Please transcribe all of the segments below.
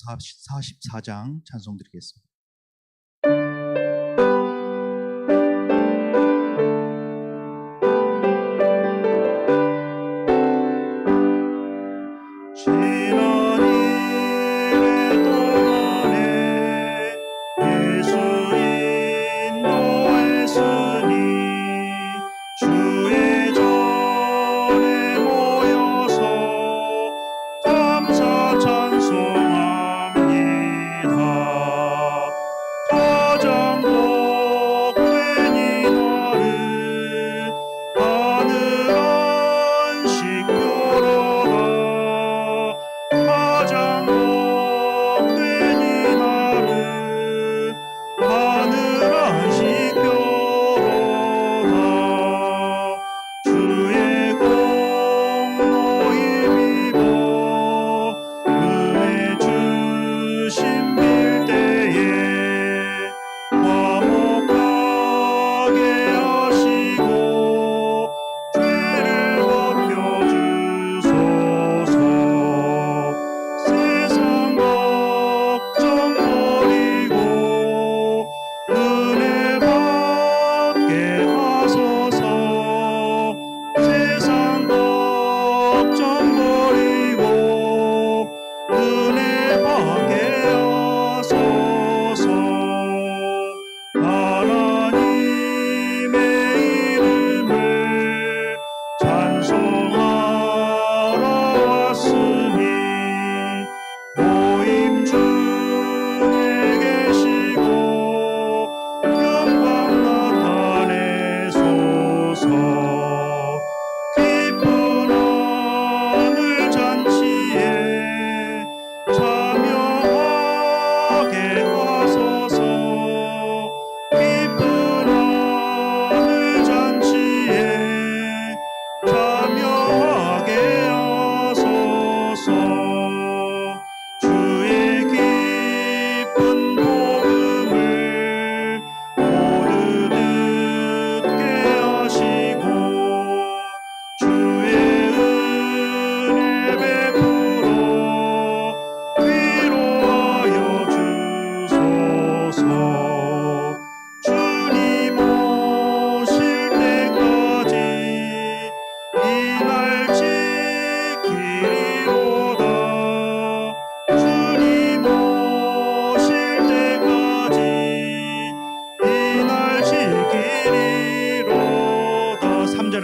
44장 찬송 드리겠습니다.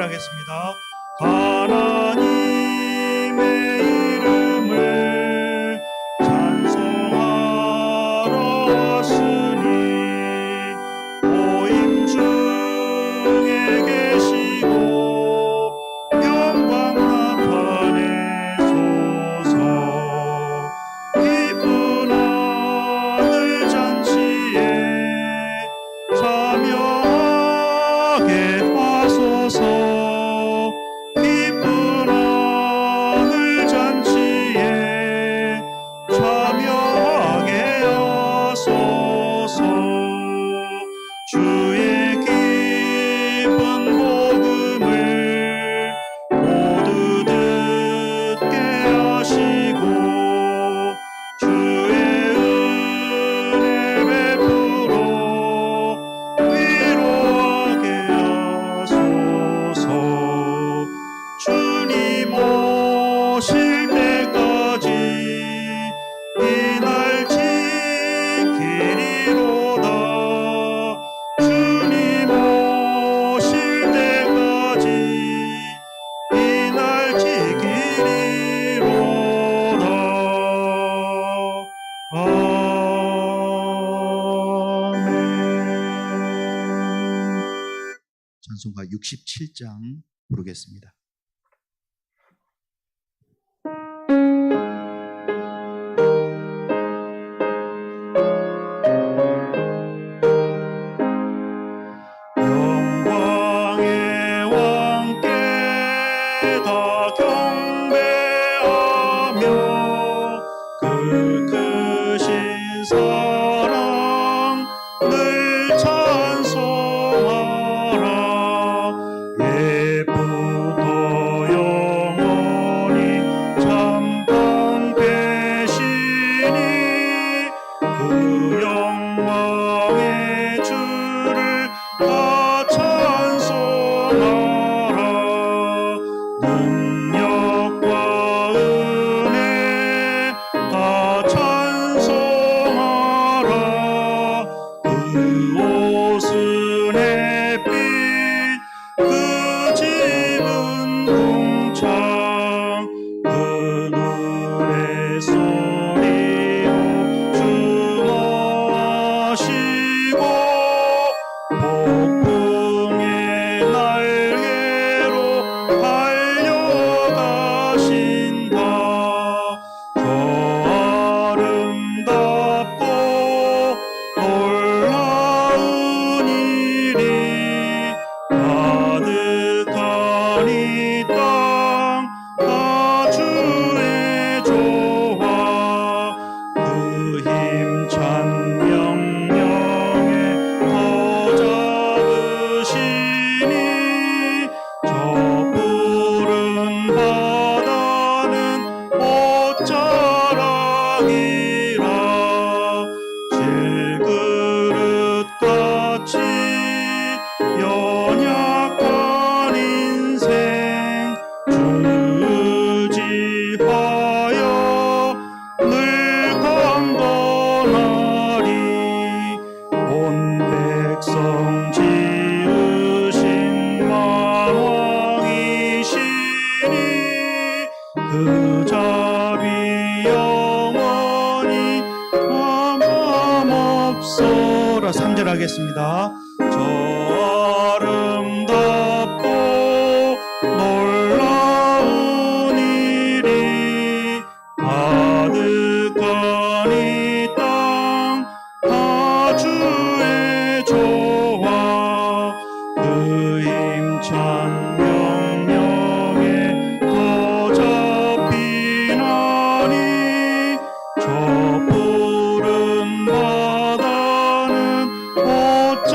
하겠습니다. 하나님의 이름을 찬송하러 왔으니 모임 중에 계시고 영광 나타내소서. 기쁜 하늘 잔치에 참여하게 하소서. 찬송가 67장 부르겠습니다. 영광의 왕께 다 경배하며 그 크신 사랑 늘 찬송하라. 예쁘도 우레소리로 주모하시고 폭풍의 날개로 달려가신다. 저 아름답고 놀라운 일이 가득한 이 땅 다 주의 조화 그 힘찬 명령에 더 잡으시니 저 푸른 바다는 옷자락이라 질그릇같이 연약한 인생 주지하여 늘 강건하리. 온 백성 지으신 만왕이시니 그 자비 영원히 변함없어라. 3절 하겠습니다. 저 아름답고 놀라운 일이 가득한 이 땅 다 주의 조화 그 힘찬 명령에 더 잡히나니 저 푸른 바다는 옷자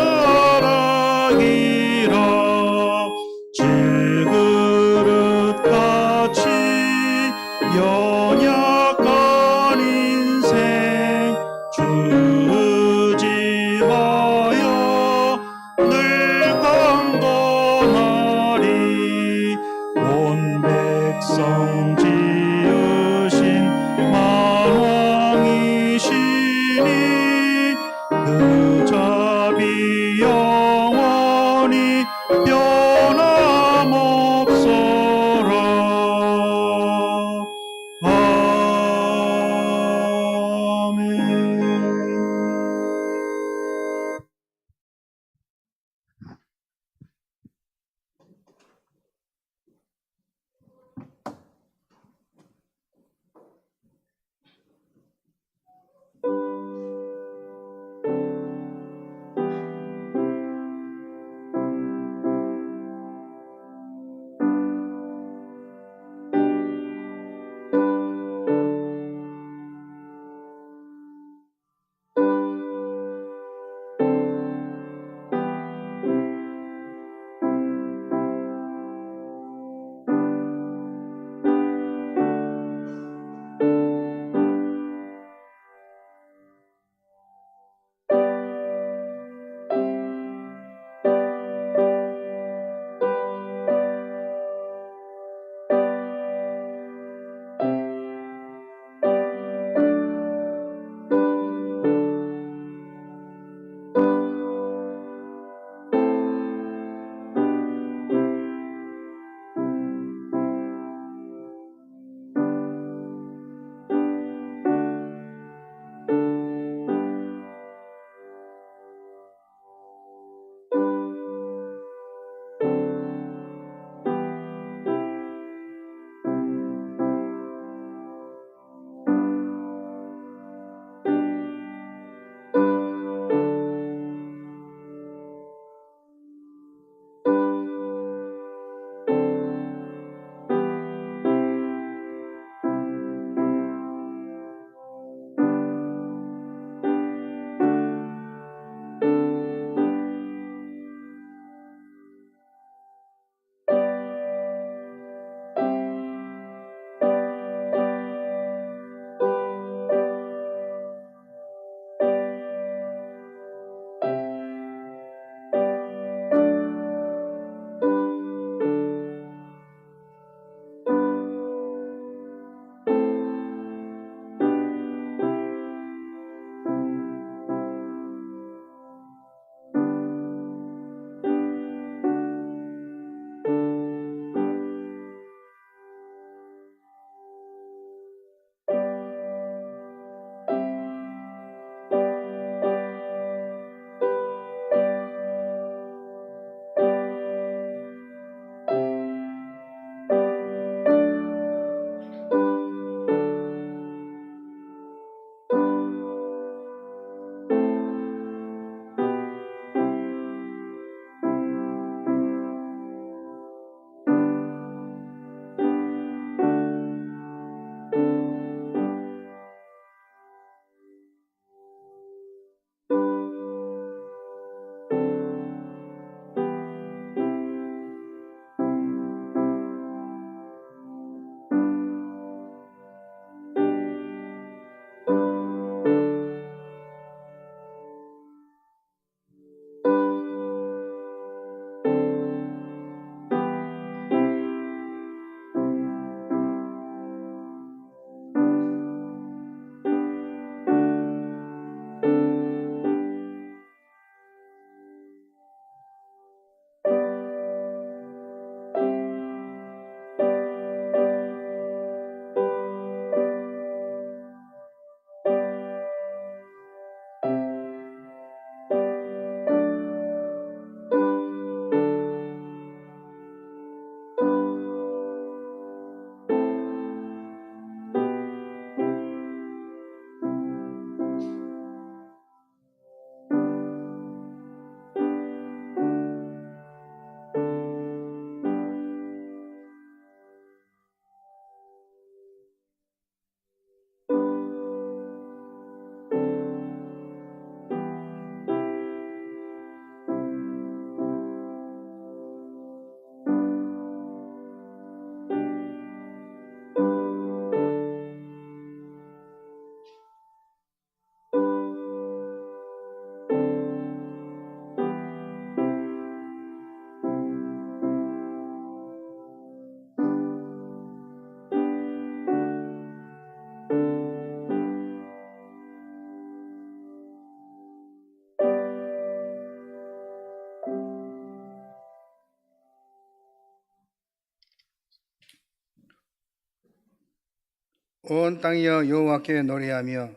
온 땅이여 여호와께 노래하며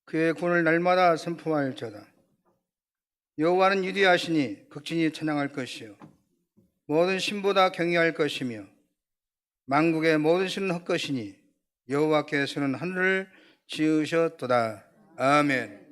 그의 구원을 날마다 선포할지어다. 여호와는 위대하시니 극진히 찬양할 것이요 모든 신보다 경외할 것이며 만국의 모든 신은 헛것이니 여호와께서는 하늘을 지으셨도다. 아멘.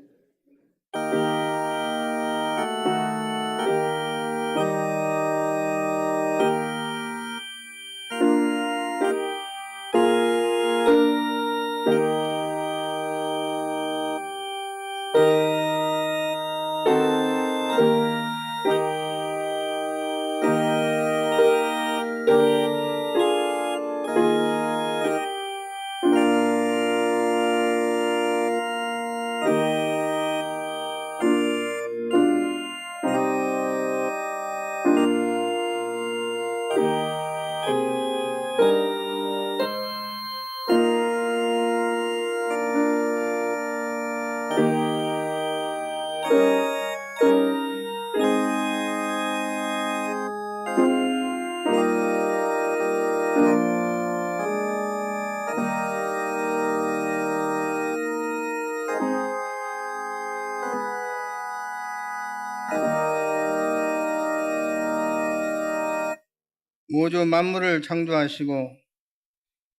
우주 만물을 창조하시고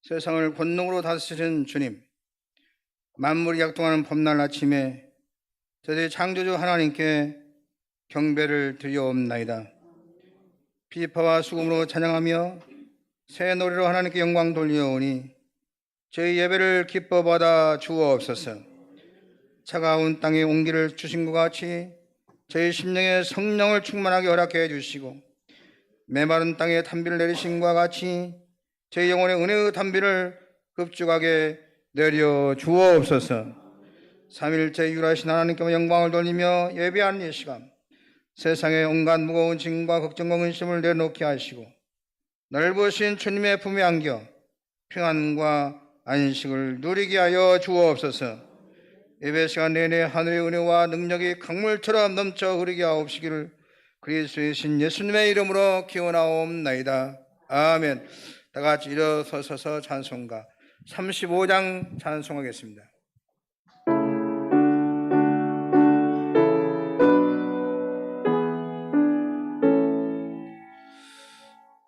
세상을 권능으로 다스리신 주님, 만물이 약동하는 봄날 아침에 저희 창조주 하나님께 경배를 드리옵나이다. 비파와 수금으로 찬양하며 새 노래로 하나님께 영광 돌려오니 저희 예배를 기뻐 받아 주옵소서. 차가운 땅에 온기를 주신 것 같이 저희 심령에 성령을 충만하게 허락해 주시고 메마른 땅에 단비를 내리신 것과 같이 제 영혼의 은혜의 단비를 급죽하게 내려 주옵소서. 삼일째 유일하신 하나님께 영광을 돌리며 예배하는 이 시간, 세상의 온갖 무거운 짐과 걱정과 근심을 내놓게 하시고 넓으신 주님의 품에 안겨 평안과 안식을 누리게 하여 주옵소서. 예배 시간 내내 하늘의 은혜와 능력이 강물처럼 넘쳐 흐르게 하옵시기를 그리스도의 신 예수님의 이름으로 기원하옵나이다. 아멘. 다 같이 일어서서 찬송가 35장 찬송하겠습니다.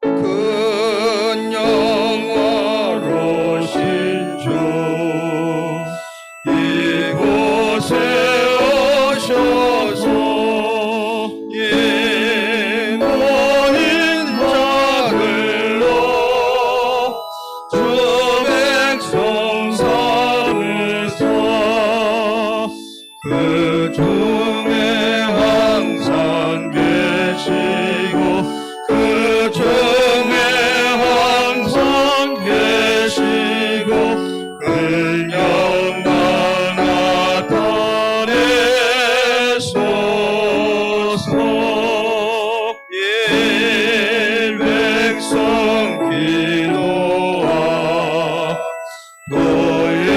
큰 영화로신 주 이곳에 오셔서 그 중에 항상 계시고 그 중에 항상 계시고 그 영광 나타내소서. 이 백성 기도하 너의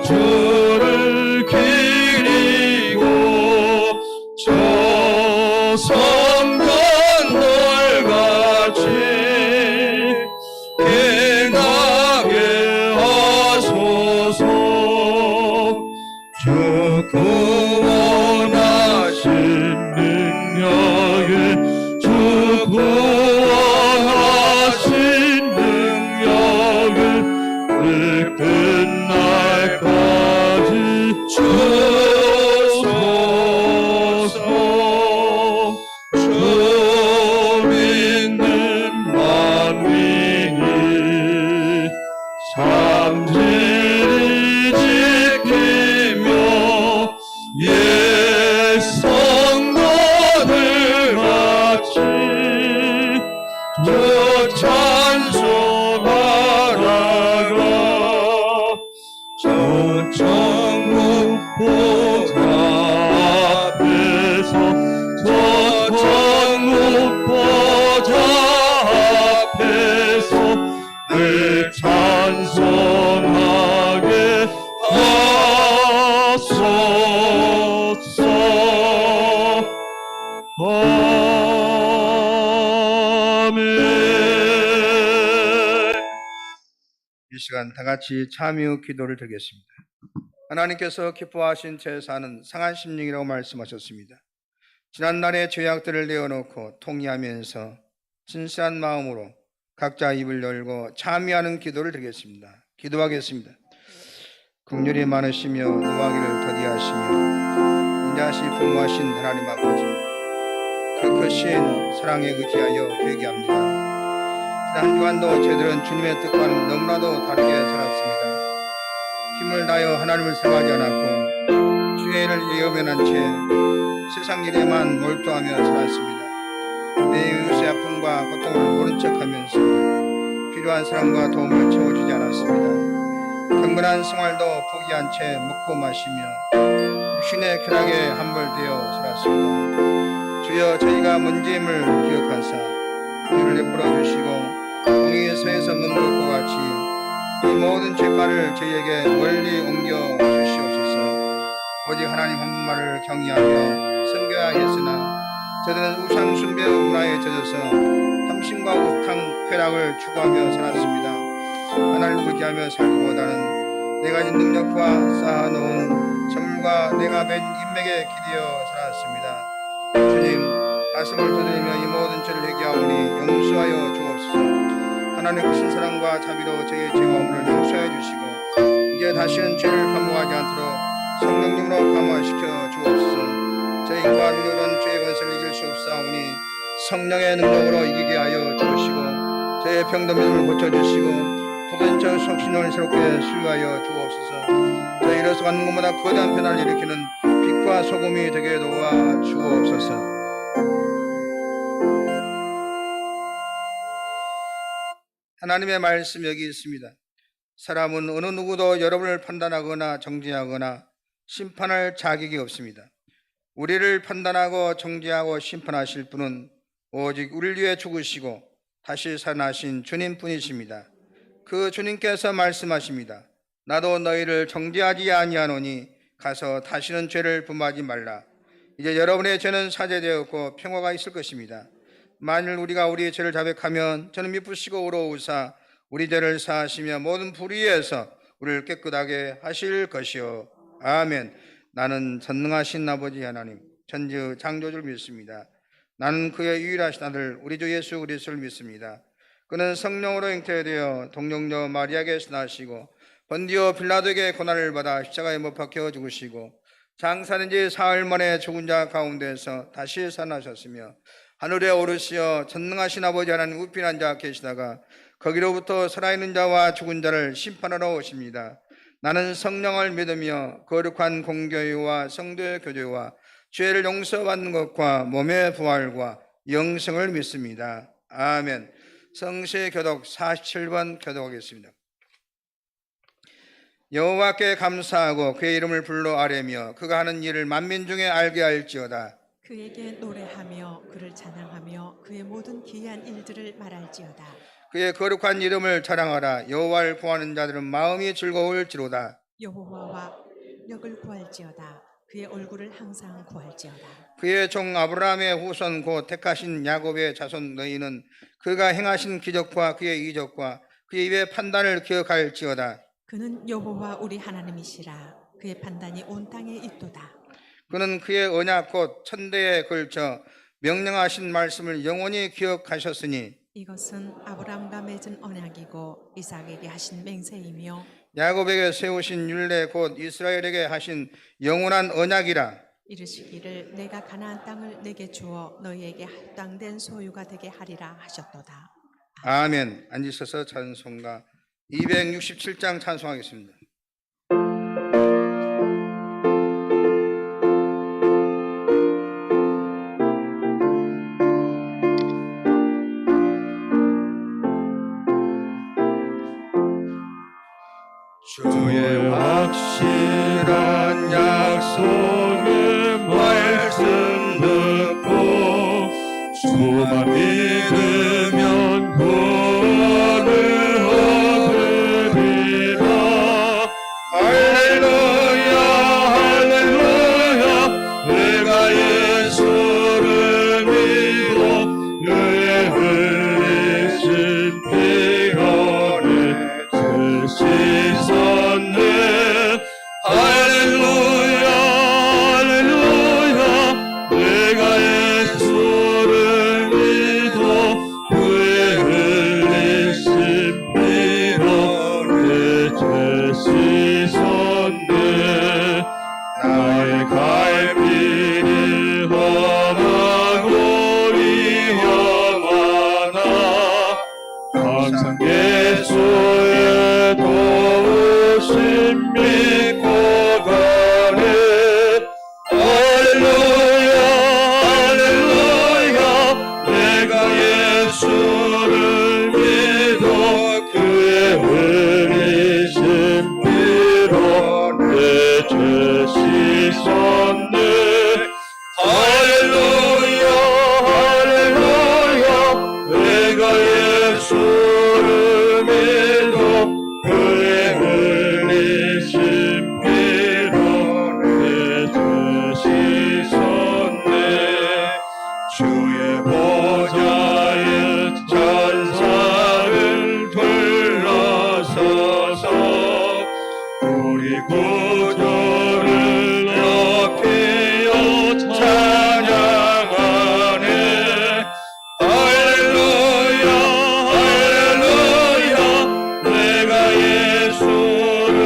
주를 기리고 저 성전돌같이 빛나게 하소서. 주 구원하신 능력에 주 구원하신 능력에 끝날까지 주소서. 주 믿는 만민이 삼지를 지키며 시간 다 같이 참여 기도를 드리겠습니다. 하나님께서 기뻐하신 제사는 상한 심령이라고 말씀하셨습니다. 지난날의 죄악들을 내어놓고 통회하면서 진실한 마음으로 각자 입을 열고 참여하는 기도를 드리겠습니다. 기도하겠습니다. 긍휼이 많으시며 노하기를 더디하시며 인자하시 풍부하신 하나님 아버지, 그 크신 사랑에 의지하여 회개합니다. 지난 한 주간도 저희들은 주님의 뜻과는 너무나도 다르게 살았습니다. 힘을 다하여 하나님을 생각하지 않았고 주의 일을 예언한 채 세상 일에만 몰두하며 살았습니다. 내 이웃의 아픔과 고통을 모른 척하면서 필요한 사랑과 도움을 채워주지 않았습니다. 경건한 생활도 포기한 채 먹고 마시며 육신의 쾌락에 함몰되어 살았습니다. 주여, 저희가 문제임을 기억하사 우리를 내버려 주시고 공의 서에서 먹는 것과 같이 이 모든 죄과를 저희에게 멀리 옮겨 주시옵소서. 오직 하나님 한 분만을 경외하며 섬겨야 했으나 저들은 우상 숭배 문화에 젖어서 탐심과 우상 쾌락을 추구하며 살았습니다. 하나님을 의지하며 살기보다는 내가 가진 능력과 쌓아놓은 선물과 내가 맨 인맥에 기대어 살았습니다. 주님, 가슴을 두드리며 이 모든 죄를 회개하오니 용서하여 주옵소서. 하나님의 크신 사랑과 자비로 저희의 죄와함을 용서해 주시고 이제 다시는 죄를 반복하지 않도록 성령님으로 감화시켜 주옵소서. 저희가 능력으로는 죄의 권세를 이길 수 없사오니 성령의 능력으로 이기게 하여 주시고 저희의 병든 믿음을 고쳐주시고 부된 저 속신을 새롭게 수유하여 주옵소서. 저희로서 갖는 것보다 거대한 변화를 일으키는 빛과 소금이 되게 도와 주옵소서. 하나님의 말씀 여기 있습니다. 사람은 어느 누구도 여러분을 판단하거나 정죄하거나 심판할 자격이 없습니다. 우리를 판단하고 정죄하고 심판하실 분은 오직 우리를 위해 죽으시고 다시 살아나신 주님뿐이십니다. 그 주님께서 말씀하십니다. 나도 너희를 정죄하지 아니하노니 가서 다시는 죄를 범하지 말라. 이제 여러분의 죄는 사죄되었고 평화가 있을 것입니다. 만일 우리가 우리의 죄를 자백하면 저는 미쁘시고 의로우사 우리 죄를 사하시며 모든 불의에서 우리를 깨끗하게 하실 것이요. 아멘. 나는 전능하신 아버지 하나님 천지 창조주를 믿습니다. 나는 그의 유일하신 아들 우리 주 예수 그리스도를 믿습니다. 그는 성령으로 잉태되어 동정녀 마리아에게서 나시고 번디오 빌라도에게 고난을 받아 십자가에 못 박혀 죽으시고 장사된 지 사흘 만에 죽은 자 가운데서 다시 살아나셨으며 하늘에 오르시어 전능하신 아버지 하나님 우편 앉아 계시다가 거기로부터 살아있는 자와 죽은 자를 심판하러 오십니다. 나는 성령을 믿으며 거룩한 공교회와 성도의 교제와 죄를 용서받는 것과 몸의 부활과 영생을 믿습니다. 아멘. 성시 교독 47번 교독하겠습니다. 여호와께 감사하고 그의 이름을 불러 아뢰며 그가 하는 일을 만민 중에 알게 할지어다. 그에게 노래하며 그를 찬양하며 그의 모든 기이한 일들을 말할지어다. 그의 거룩한 이름을 자랑하라. 여호와를 구하는 자들은 마음이 즐거울지로다. 여호와와 역을 구할지어다. 그의 얼굴을 항상 구할지어다. 그의 종 아브라함의 후손 곧 택하신 야곱의 자손 너희는 그가 행하신 기적과 그의 이적과 그의 입의 판단을 기억할지어다. 그는 여호와 우리 하나님이시라. 그의 판단이 온 땅에 있도다. 그는 그의 언약 곧 천대에 걸쳐 명령하신 말씀을 영원히 기억하셨으니 이것은 아브라함과 맺은 언약이고 이삭에게 하신 맹세이며 야곱에게 세우신 율례 곧 이스라엘에게 하신 영원한 언약이라. 이르시기를 내가 가나안 땅을 내게 주어 너희에게 할당된 소유가 되게 하리라 하셨도다. 아멘. 앉으셔서 찬송가 267장 찬송하겠습니다. 주의 확실한 약속의 말씀 듣고 주만 믿으면 구원을 얻으리라. 할렐루야 할렐루야. 내가 예수를 믿고 그의 흘리신 피 안에 갈길이 험하고 위험하나 항상 예수의 도우심 믿고 가네. 할렐루야 할렐루야 내가 예수를 믿어 그의 흘리신 피로 내 죄 씻었네. 할렐루야 할렐루야 내가 예수를 믿어 그의 흘리신 피로 내 죄 씻었네. 주의 보좌에 찬사를 둘러서서 우리 구주를 높이어 찬양하네. 할렐루야 할렐루야 내가 예수를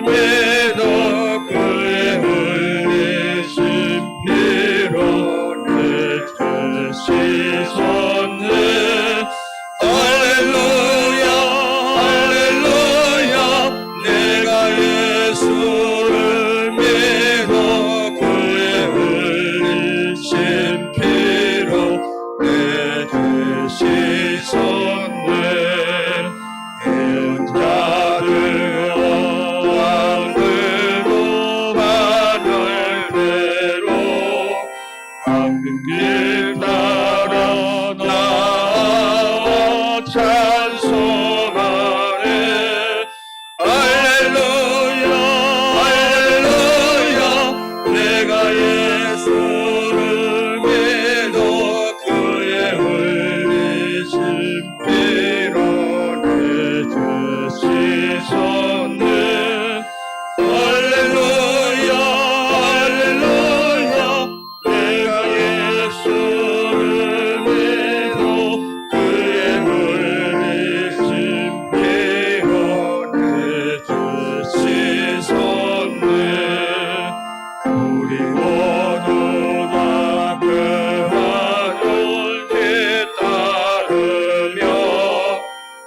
믿어 그의 흘리신 피로 내 죄 씻었네. 할렐루야 할렐루야 내가 예수를 믿어 그의 흘리신 피로 내 죄 씻었네. 애은 자들과 왕들도 하늘대로 방금 길 따라 나와 찬송하네. 할렐루야 할렐루야 내가 예수를 믿어 그의 흘리신 피로 내 죄 씻었네. 할렐루야 할렐루야 내가 예수를 믿어 그의 흘리신 피로 내 죄 씻었네. 우리 모두 다 그 하늘께 따르며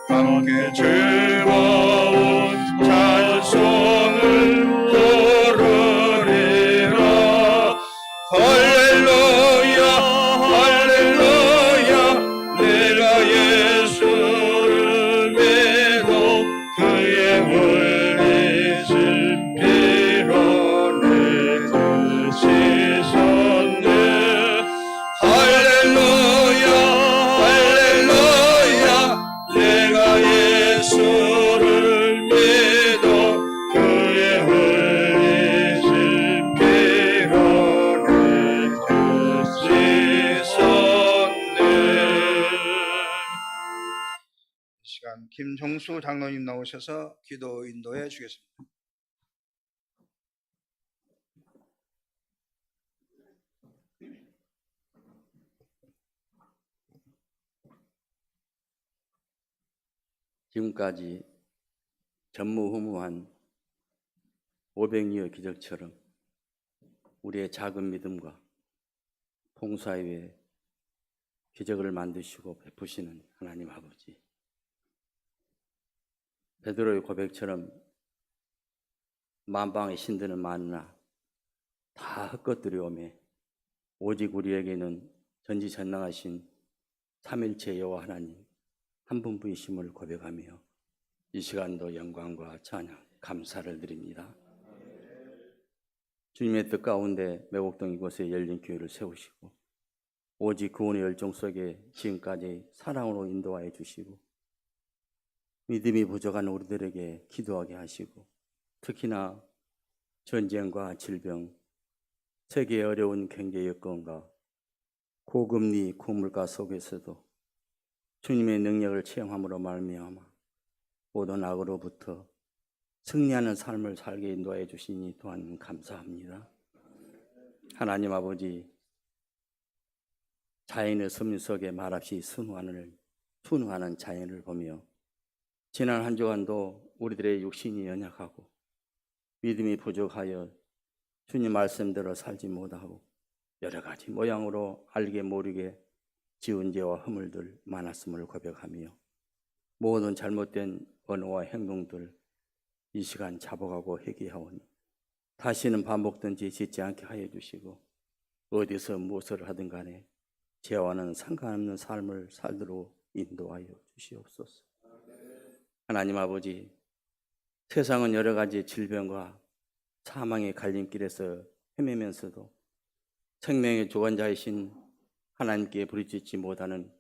함께 즐거운 찬송을 부르리라. 할렐루야 할렐루야 내가 예수를 믿어 그의 흘리신 피로 내 죄 씻었네. 할렐루야 할렐루야 내가 예수를 믿어 그의 흘리신 피로 내 죄 씻었네. 이 시간 김종수 장로님 나오셔서 기도 인도해 주겠습니다. 지금까지 전무후무한 500리의 기적처럼 우리의 작은 믿음과 봉사의 기적을 만드시고 베푸시는 하나님 아버지, 베드로의 고백처럼 만방의 신들은 많으나 다 헛것들이오매 오직 우리에게는 전지전능하신 삼일체 여호와 하나님 한 분이심을 고백하며 이 시간도 영광과 찬양 감사를 드립니다. 주님의 뜻 가운데 매곡동 이곳에 열린 교회를 세우시고 오직 구원의 열정 속에 지금까지 사랑으로 인도하여 주시고 믿음이 부족한 우리들에게 기도하게 하시고 특히나 전쟁과 질병, 세계의 어려운 경제 여건과 고금리 고물가 속에서도 주님의 능력을 체험함으로 말미암아 모든 악으로부터 승리하는 삶을 살게 인도해 주시니 또한 감사합니다. 하나님 아버지, 자연의 섭리 속에 말없이 순응하는 자연을 보며 지난 한 주간도 우리들의 육신이 연약하고 믿음이 부족하여 주님 말씀대로 살지 못하고 여러 가지 모양으로 알게 모르게 지은 죄와 허물들 많았음을 고백하며 모든 잘못된 언어와 행동들 이 시간 자복하고 회개하오니 다시는 반복든지 짓지 않게 하여 주시고 어디서 무엇을 하든 간에 죄와는 상관없는 삶을 살도록 인도하여 주시옵소서. 하나님 아버지, 세상은 여러 가지 질병과 사망의 갈림길에서 헤매면서도 생명의 주관자이신 하나님께 부르짖지 못하는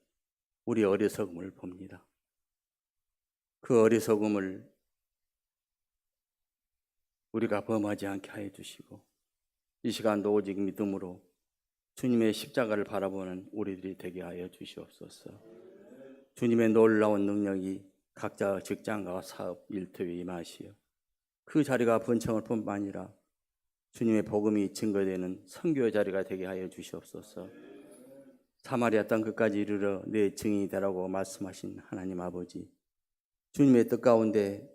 우리 어리석음을 봅니다. 그 어리석음을 우리가 범하지 않게 하여 주시고 이 시간도 오직 믿음으로 주님의 십자가를 바라보는 우리들이 되게 하여 주시옵소서. 주님의 놀라운 능력이 각자 직장과 사업, 일터에 임하시어 그 자리가 번창할 뿐만 아니라 주님의 복음이 증거되는 선교의 자리가 되게 하여 주시옵소서. 사마리아 땅 끝까지 이르러 내 증인이 되라고 말씀하신 하나님 아버지, 주님의 뜻 가운데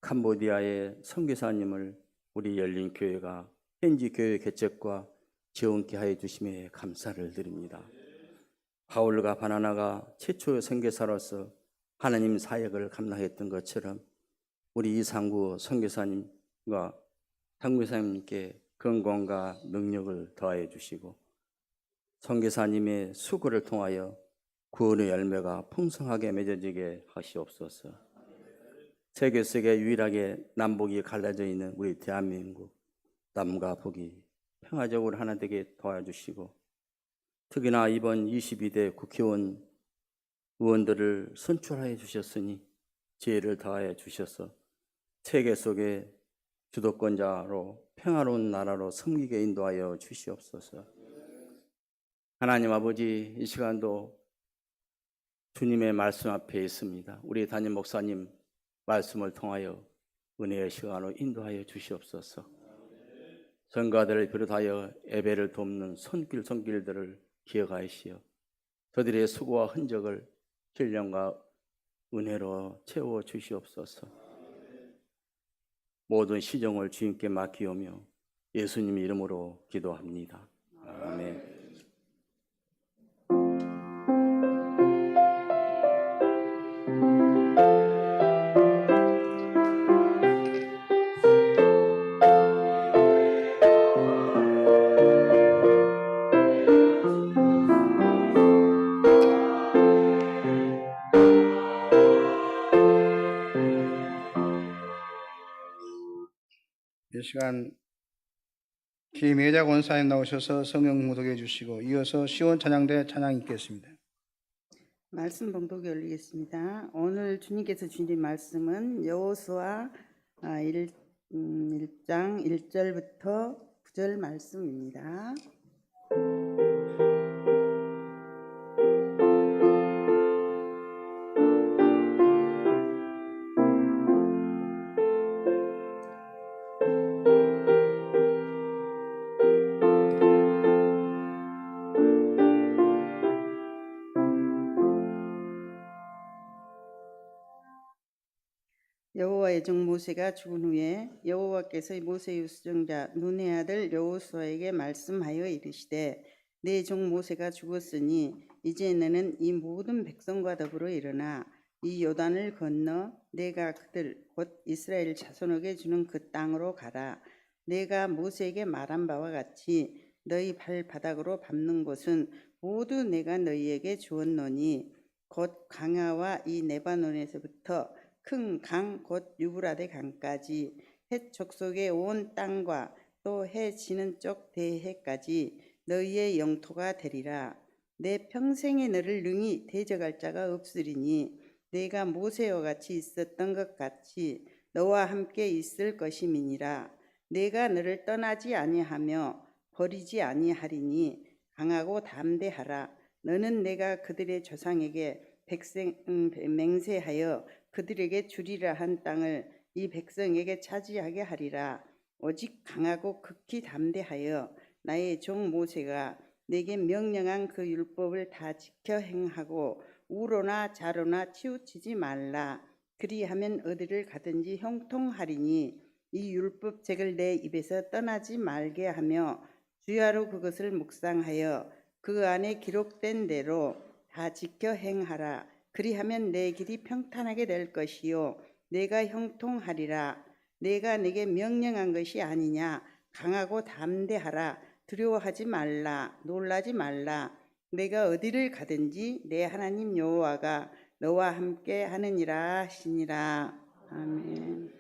캄보디아의 선교사님을 우리 열린 교회가 현지 교회 개척과 지원케 하여 주심에 감사를 드립니다. 바울과 바나나가 최초의 선교사로서 하나님 사역을 감당했던 것처럼 우리 이상구 선교사님과 상무사님께 건강과 능력을 더하여 주시고 선교사님의 수고를 통하여 구원의 열매가 풍성하게 맺어지게 하시옵소서. 세계 속에 유일하게 남북이 갈라져 있는 우리 대한민국 남과 북이 평화적으로 하나 되게 도와주시고 특히나 이번 22대 국회의원 의원들을 선출하여 주셨으니 지혜를 더하여 주셔서 세계 속에 주도권자로 평화로운 나라로 섬기게 인도하여 주시옵소서. 하나님 아버지, 이 시간도 주님의 말씀 앞에 있습니다. 우리 담임 목사님 말씀을 통하여 은혜의 시간으로 인도하여 주시옵소서. 성가들을 비롯하여 예배를 돕는 손길들을 기억하시어 저들의 수고와 흔적을 신령과 은혜로 채워 주시옵소서. 모든 시정을 주님께 맡기오며 예수님 이름으로 기도합니다. 아멘. 이 시간 김혜자 권사님 나오셔서 성경 묵독해 주시고 이어서 시원 찬양대 찬양 있겠습니다. 말씀 봉독에 올리겠습니다. 오늘 주님께서 주신 말씀은 여호수아 1장 1절부터 9절 말씀입니다. 여호와의 종 모세가 죽은 후에 여호와께서 모세의 수종자 눈의 아들 여호수아에게 말씀하여 이르시되 내 종 모세가 죽었으니 이제 너는 이 모든 백성과 더불어 일어나 이 요단을 건너 내가 그들 곧 이스라엘 자손에게 주는 그 땅으로 가라. 내가 모세에게 말한 바와 같이 너희 발바닥으로 밟는 곳은 모두 내가 너희에게 주었노니 곧 강야와 이 레바논에서부터 큰 강 곧 유브라데 강까지 헷 족속의 온 땅과 또 해 지는 쪽 대해까지 너희의 영토가 되리라. 내 평생에 너를 능히 대적할 자가 없으리니 내가 모세와 같이 있었던 것 같이 너와 함께 있을 것임이니라. 내가 너를 떠나지 아니하며 버리지 아니하리니 강하고 담대하라. 너는 내가 그들의 조상에게 맹세하여 그들에게 주리라 한 땅을 이 백성에게 차지하게 하리라. 오직 강하고 극히 담대하여 나의 종 모세가 내게 명령한 그 율법을 다 지켜 행하고 우로나 좌로나 치우치지 말라. 그리하면 어디를 가든지 형통하리니 이 율법책을 내 입에서 떠나지 말게 하며 주야로 그것을 묵상하여 그 안에 기록된 대로 다 지켜 행하라. 그리하면 내 길이 평탄하게 될 것이요 내가 형통하리라. 내가 네게 명령한 것이 아니냐. 강하고 담대하라. 두려워하지 말라. 놀라지 말라. 내가 어디를 가든지 내 하나님 여호와가 너와 함께 하느니라 하시니라. 아멘.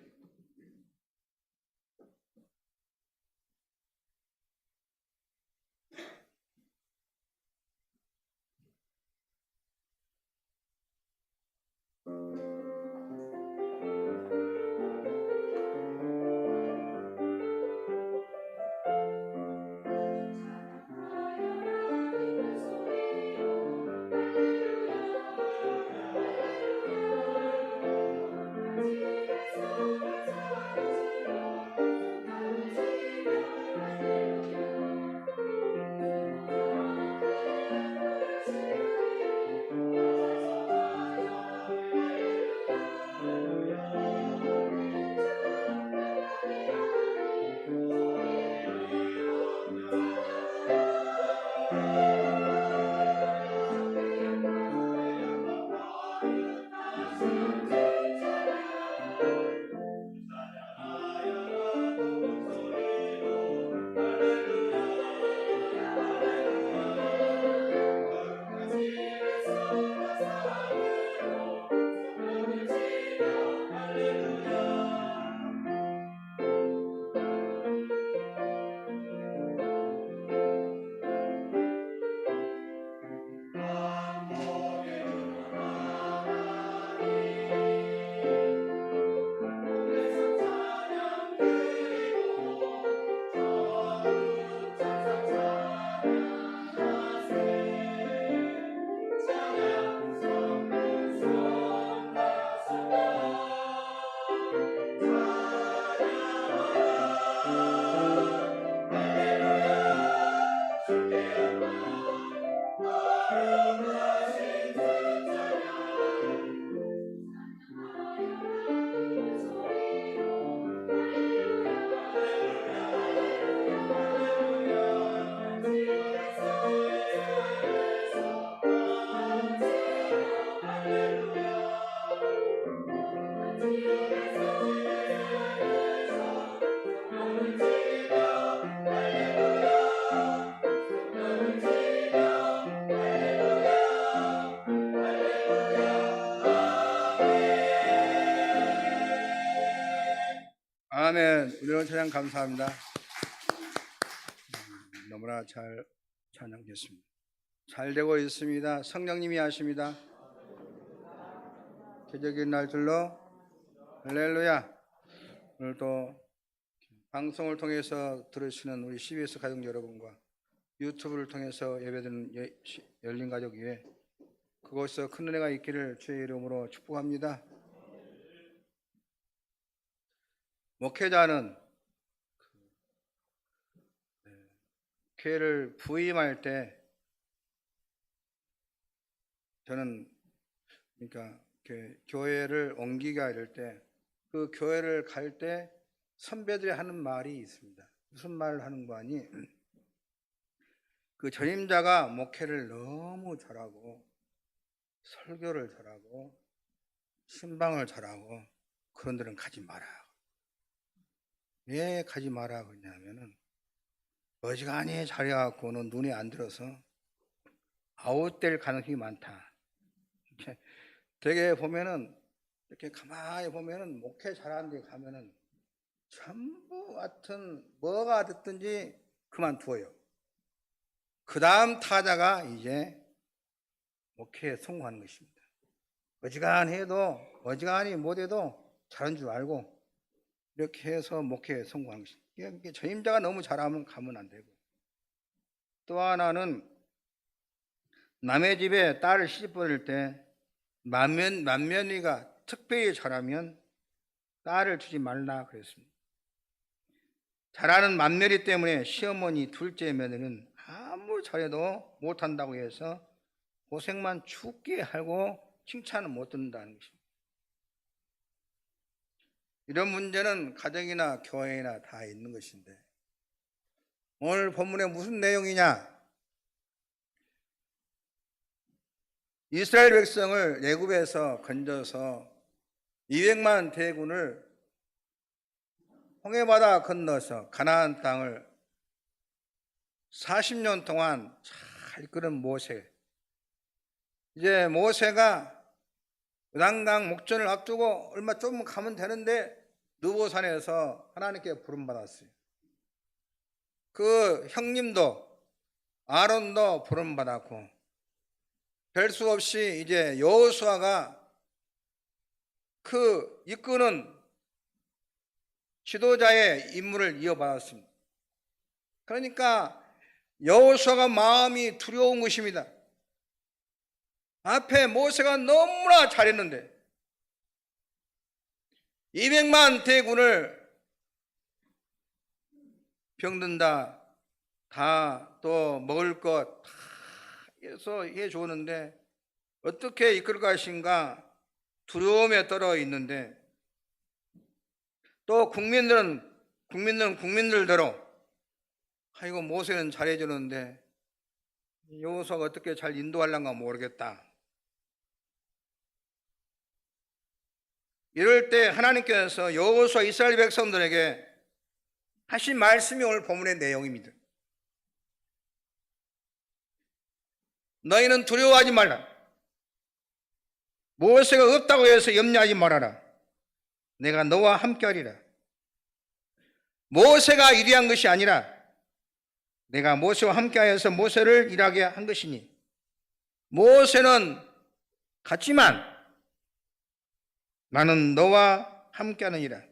아멘. 우리는 찬양 감사합니다. 너무나 잘 찬양했습니다. 잘 되고 있습니다. 성령님이 하십니다. 기적인 날들로 할렐루야. 오늘 또 방송을 통해서 들으시는 우리 CBS 가족 여러분과 유튜브를 통해서 예배드리는 열린 가족 위에 그곳에서 큰 은혜가 있기를 주의 이름으로 축복합니다. 목회자는 교회를 부임할 때 저는 그러니까 교회를 옮기가 이럴 때 그 교회를 갈 때 선배들이 하는 말이 있습니다. 무슨 말을 하는 거 아니? 그 전임자가 목회를 너무 잘하고 설교를 잘하고 신방을 잘하고 그런 데는 가지 마라. 왜 가지 마라 그러냐면은 어지간히 잘해갖고는 눈에 안 들어서 아웃될 가능성이 많다. 이렇게 되게 보면은 이렇게 가만히 보면은 목회 잘하는 데 가면은 전부 하여튼 뭐가 됐든지 그만두어요. 그 다음 타자가 이제 목회에 성공하는 것입니다. 어지간히 못해도 잘한 줄 알고 이렇게 해서 목회에 성공하는 것입니다. 이게 전임자가 너무 잘하면 가면 안 되고, 또 하나는 남의 집에 딸을 시집 보낼 때 맏며느리가 특별히 잘하면 딸을 주지 말라 그랬습니다. 잘하는 맏며느리 때문에 시어머니 둘째 며느리는 아무리 잘해도 못한다고 해서 고생만 죽게 하고 칭찬을 못 듣는다는 것입니다. 이런 문제는 가정이나 교회나 다 있는 것인데 오늘 본문에 무슨 내용이냐? 이스라엘 백성을 애굽에서 건져서 200만 대군을 홍해바다 건너서 가나안 땅을 40년 동안 잘 이끄는 모세. 이제 모세가 요단강 목전을 앞두고 얼마 조금 가면 되는데 느보산에서 하나님께 부름받았어요. 그 형님도 아론도 부름받았고 별 수 없이 이제 여호수아가 그 이끄는 지도자의 임무를 이어받았습니다. 그러니까 여호수아가 마음이 두려운 것입니다. 앞에 모세가 너무나 잘했는데 200만 대군을 병든 다 또 먹을 것 다 해서 해주었는데 어떻게 이끌 것인가 두려움에 떨어 있는데 또 국민들은 국민들대로 이거 모세는 잘해주는데 여호수아가 어떻게 잘 인도하려는가 모르겠다. 이럴 때 하나님께서 여호수아 이스라엘 백성들에게 하신 말씀이 오늘 본문의 내용입니다. 너희는 두려워하지 말라. 모세가 없다고 해서 염려하지 말아라. 내가 너와 함께하리라. 모세가 일한 것이 아니라 내가 모세와 함께하여서 모세를 일하게 한 것이니 모세는 갔지만 나는 너와 함께하느니라.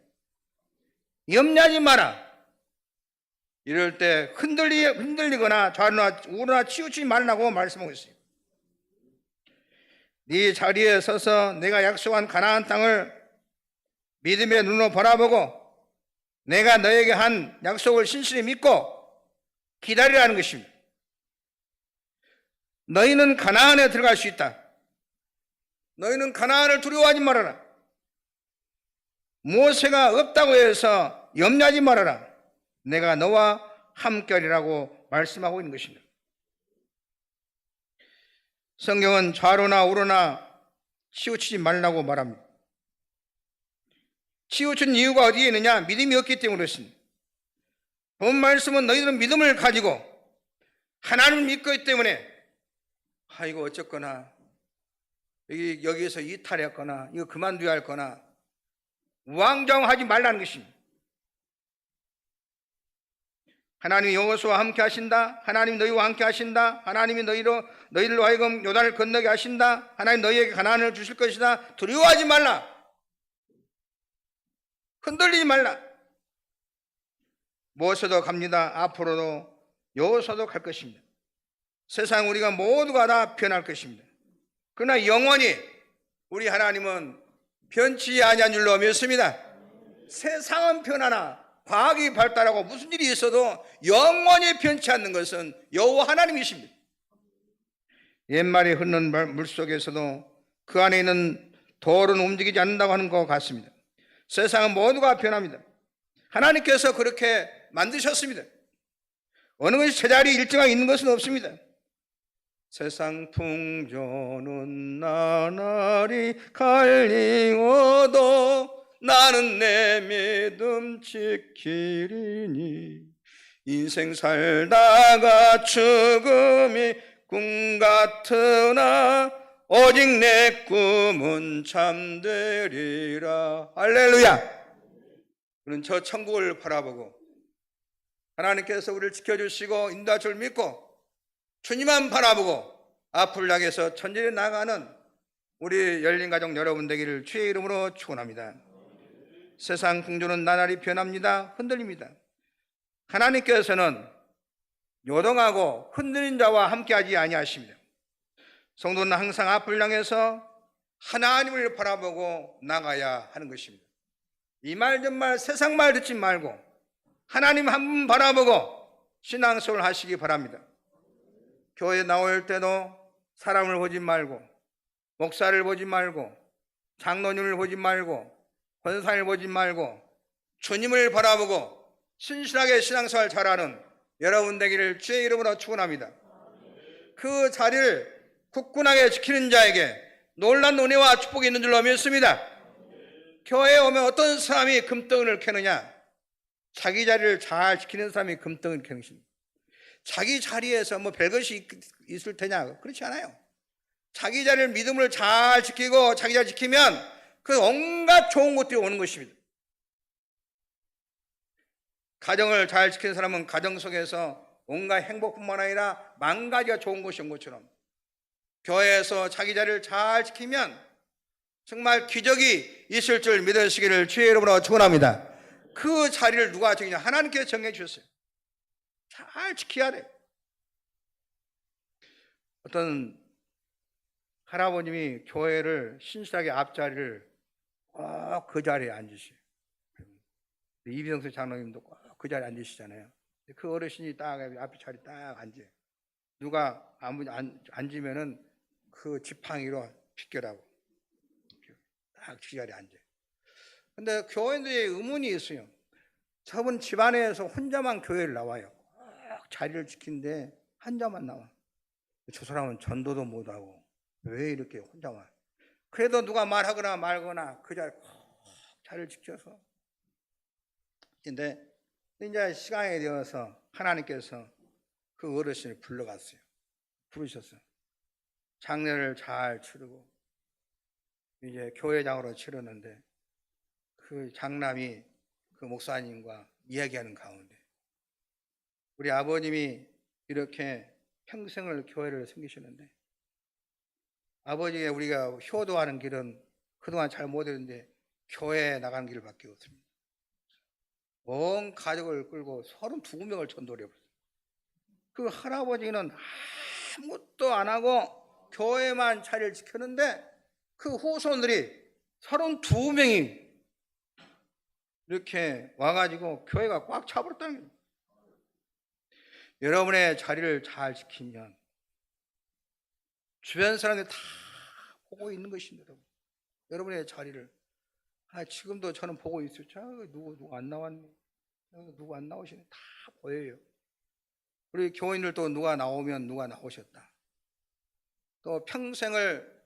염려하지 마라. 이럴 때 흔들리거나 좌우나 우로나 치우치지 말라고 말씀하고 있어요. 네 자리에 서서 내가 약속한 가나안 땅을 믿음의 눈으로 바라보고 내가 너에게 한 약속을 신실히 믿고 기다리라는 것입니다. 너희는 가나안에 들어갈 수 있다. 너희는 가나안을 두려워하지 말아라. 모세가 없다고 해서 염려하지 말아라. 내가 너와 함께하리라고 말씀하고 있는 것입니다. 성경은 좌로나 우로나 치우치지 말라고 말합니다. 치우친 이유가 어디에 있느냐? 믿음이 없기 때문에 그렇습니다. 본 말씀은 너희들은 믿음을 가지고 하나님을 믿고 있기 때문에 이거 어쨌거나 여기에서 이탈했거나 이거 그만둬야 할거나 우왕좌왕하지 말라는 것입니다. 하나님이 여호수아와 함께 하신다. 하나님이 너희와 함께 하신다. 하나님이 너희들로 하여금 요단을 건너게 하신다. 하나님 너희에게 가나안을 주실 것이다. 두려워하지 말라. 흔들리지 말라. 모세도 갑니다. 앞으로도 여호수아도 갈 것입니다. 세상 우리가 모두가 다 변할 것입니다. 그러나 영원히 우리 하나님은 변치 아니한 줄로 믿습니다. 세상은 변하나 과학이 발달하고 무슨 일이 있어도 영원히 변치 않는 것은 여호와 하나님이십니다. 옛말에 흐르는 물속에서도 그 안에 있는 돌은 움직이지 않는다고 하는 것 같습니다. 세상은 모두가 변합니다. 하나님께서 그렇게 만드셨습니다. 어느 것이 제자리에 일정하게 있는 것은 없습니다. 세상 풍조는 나날이 갈리워도 나는 내 믿음 지키리니 인생 살다가 죽음이 꿈 같으나 오직 내 꿈은 잠되리라. 할렐루야. 우리는 저 천국을 바라보고 하나님께서 우리를 지켜주시고 인도할 줄 믿고 주님만 바라보고 앞을 향해서 천천히 나가는 우리 열린가족 여러분 되기를 주의 이름으로 축원합니다. 세상 풍조는 나날이 변합니다. 흔들립니다. 하나님께서는 요동하고 흔들린 자와 함께하지 아니하십니다. 성도는 항상 앞을 향해서 하나님을 바라보고 나가야 하는 것입니다. 이 말 저말 세상 말 듣지 말고 하나님 한 분 바라보고 신앙생활 하시기 바랍니다. 교회 나올 때도 사람을 보지 말고 목사를 보지 말고 장로님을 보지 말고 권상을 보지 말고 주님을 바라보고 신실하게 신앙생활 잘하는 여러분 되기를 주의 이름으로 축원합니다. 그 자리를 굳건하게 지키는 자에게 놀란 은혜와 축복이 있는 줄로 믿습니다. 교회에 오면 어떤 사람이 금덩이를 캐느냐? 자기 자리를 잘 지키는 사람이 금덩이를 캐는 것입니다. 자기 자리에서 뭐 별것이 있을 테냐? 그렇지 않아요. 자기 자리를 믿음을 잘 지키고 자기 자리 지키면 그 온갖 좋은 것들이 오는 것입니다. 가정을 잘 지키는 사람은 가정 속에서 온갖 행복뿐만 아니라 만 가지가 좋은 것이 온 것처럼 교회에서 자기 자리를 잘 지키면 정말 기적이 있을 줄 믿으시기를 주의 이름으로 축원합니다. 그 자리를 누가 지키냐? 하나님께서 정해 주셨어요. 잘 지켜야 돼요. 어떤 할아버님이 교회를 신실하게 앞자리를 꼭 그 자리에 앉으세요. 이병수 장로님도 꼭 그 자리에 앉으시잖아요. 그 어르신이 딱 앞에 자리 딱 앉아요. 누가 앉으면은 그 지팡이로 빗겨라고 딱 그 자리에 앉아요. 근데 교인들의 의문이 있어요. 저분 집안에서 혼자만 교회를 나와요. 꼭 자리를 지키는데 혼자만 나와. 저 사람은 전도도 못하고 왜 이렇게 혼자만. 그래도 누가 말하거나 말거나 그 자리 꼭 자리를 지켜서. 근데 이제 시간이 되어서 하나님께서 그 어르신을 불러갔어요. 부르셨어요. 장례를 잘 치르고 이제 교회장으로 치렀는데 그 장남이 그 목사님과 이야기하는 가운데 우리 아버님이 이렇게 평생을 교회를 섬기셨는데 아버지의 우리가 효도하는 길은 그동안 잘 못했는데 교회에 나가는 길밖에 없습니다. 온 가족을 끌고 32명을 전도를 해버렸어요. 그 할아버지는 아무것도 안 하고 교회만 자리를 지켰는데 그 후손들이 32명이 이렇게 와가지고 교회가 꽉 차버렸다는 거예요. 여러분의 자리를 잘 지키면 주변 사람들이 다 보고 있는 것입니다. 여러분의 자리를 지금도 저는 보고 있어요. 누구 안 나왔네. 누구 안 나오시네. 다 보여요. 우리 교인들도 누가 나오면 누가 나오셨다. 또 평생을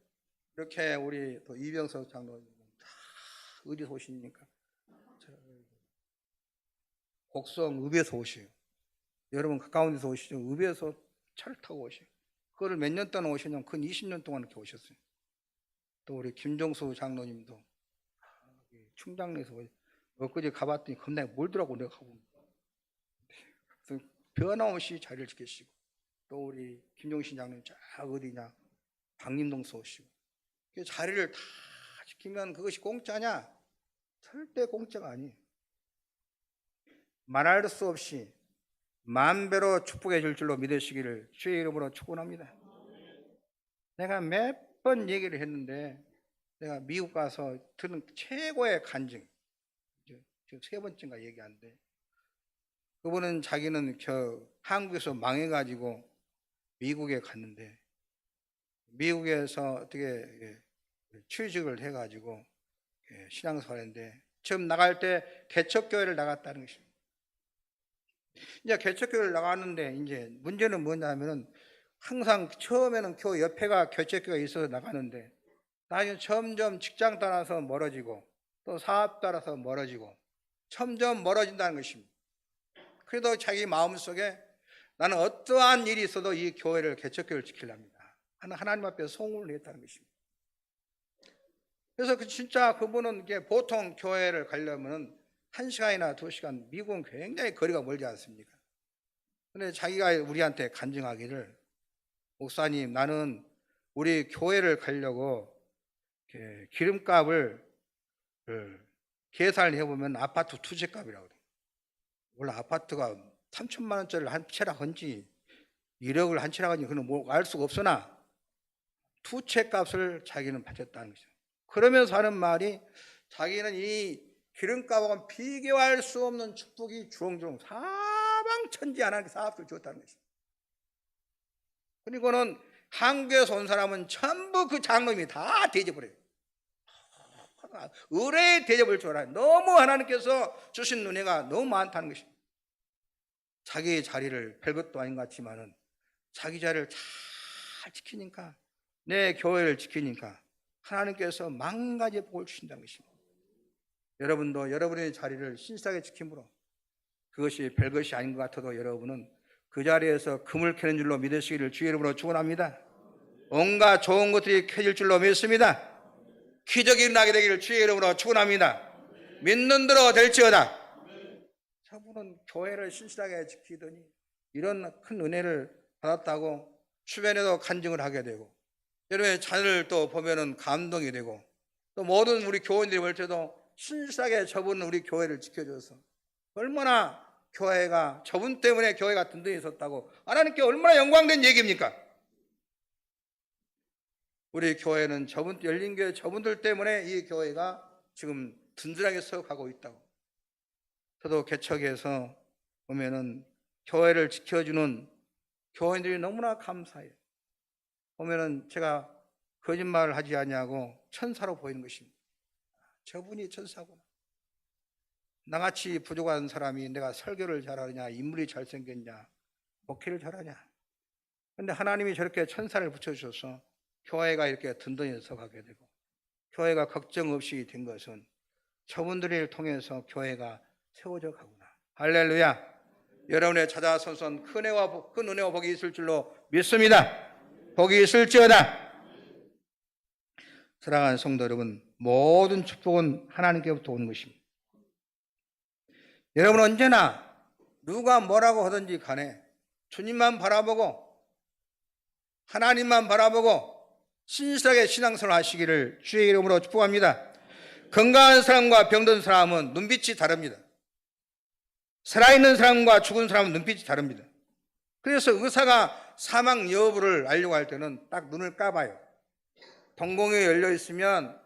이렇게 우리 또 이병석 장로님 다 어디서 오십니까? 곡성 읍에서 오셔요. 여러분 가까운 데서 오시죠. 읍에서 차를 타고 오셔요. 그거를 몇 년 동안 오셨냐면 근 20년 동안 이렇게 오셨어요. 또 우리 김종수 장로님도 충장에서 엊그제 가봤더니 겁나게 멀더라고 내가 가보면. 그래서 변함없이 자리를 지키시고 또 우리 김종신 장로님 쫙 어디냐 방림동서 오시고 자리를 다 지키면 그것이 공짜냐? 절대 공짜가 아니에요. 말할 수 없이 만배로 축복해 줄 줄로 믿으시기를 주의 이름으로 축원합니다. 내가 몇 번 얘기를 했는데 내가 미국 가서 들은 최고의 간증 지금 3번째인가 얘기하는데 그분은 자기는 한국에서 망해가지고 미국에 갔는데 미국에서 어떻게 취직을 해가지고 신앙생활했는데 처음 나갈 때 개척교회를 나갔다는 것입니다. 이제 개척교회를 나갔는데 이제 문제는 뭐냐면은 항상 처음에는 교회 옆에가 개척교회가 있어서 나가는데 나중에 점점 직장 따라서 멀어지고 또 사업 따라서 멀어지고 점점 멀어진다는 것입니다. 그래도 자기 마음속에 나는 어떠한 일이 있어도 이 교회를 개척교회를 지키랍니다 하는 하나님 앞에 소원을 했다는 것입니다. 그래서 진짜 그분은 이게 보통 교회를 가려면 1시간이나 2시간, 미국은 굉장히 거리가 멀지 않습니까? 그런데 자기가 우리한테 간증하기를 목사님 나는 우리 교회를 가려고 기름값을 계산을 해보면 아파트 2채 값이라고 그래요. 원래 아파트가 3천만 원짜리를 한 채라 건지 1억을 한 채라 건지 그건 뭐 알 수가 없으나 2채 값을 자기는 바쳤다는 거죠. 그러면서 하는 말이 자기는 이 기름값하고는 비교할 수 없는 축복이 주렁주렁 사방천지 하나님께 사업을 주었다는 것입니다. 그리고는 한국에서 온 사람은 전부 그 장로님이 다 대접을 해요. 의뢰의 대접을 줘라. 너무 하나님께서 주신 은혜가 너무 많다는 것입니다. 자기 자리를 별것도 아닌 것 같지만은 자기 자리를 잘 지키니까, 내 교회를 지키니까 하나님께서 만가지 복을 주신다는 것입니다. 여러분도 여러분의 자리를 신실하게 지킴으로, 그것이 별것이 아닌 것 같아도 여러분은 그 자리에서 금을 캐는 줄로 믿으시기를 주의 이름으로 축원합니다. 온갖 좋은 것들이 켜질 줄로 믿습니다. 기적이 일어나게 되기를 주의 이름으로 축원합니다. 믿는 대로 될지어다. 저분은 교회를 신실하게 지키더니 이런 큰 은혜를 받았다고 주변에도 간증을 하게 되고, 여러분의 자녀를 또 보면은 감동이 되고, 또 모든 우리 교인들이 볼 때도 신실하게 저분은 우리 교회를 지켜줘서 얼마나 교회가, 저분 때문에 교회가 든든히 섰다고 하나님께 얼마나 영광된 얘기입니까? 우리 교회는 저분, 열린교회 저분들 때문에 이 교회가 지금 든든하게 서가고 있다고. 저도 개척에서 보면은 교회를 지켜주는 교인들이 너무나 감사해요. 보면은 제가 거짓말을 하지 않냐고 천사로 보이는 것입니다. 저분이 천사구나. 나같이 부족한 사람이 내가 설교를 잘하느냐, 인물이 잘생겼냐, 목회를 잘하냐. 그런데 하나님이 저렇게 천사를 붙여주셔서 교회가 이렇게 든든히 서가게 되고, 교회가 걱정 없이 된 것은 저분들을 통해서 교회가 세워져 가구나. 할렐루야. 여러분의 자자손손 큰 은혜와 복이 있을 줄로 믿습니다. 복이 있을지어다. 사랑하는 성도 여러분, 모든 축복은 하나님께부터 오는 것입니다. 여러분 언제나 누가 뭐라고 하든지 간에 주님만 바라보고 하나님만 바라보고 신실하게 신앙생활 하시기를 주의 이름으로 축복합니다. 건강한 사람과 병든 사람은 눈빛이 다릅니다. 살아있는 사람과 죽은 사람은 눈빛이 다릅니다. 그래서 의사가 사망 여부를 알려고 할 때는 딱 눈을 까봐요. 동공이 열려 있으면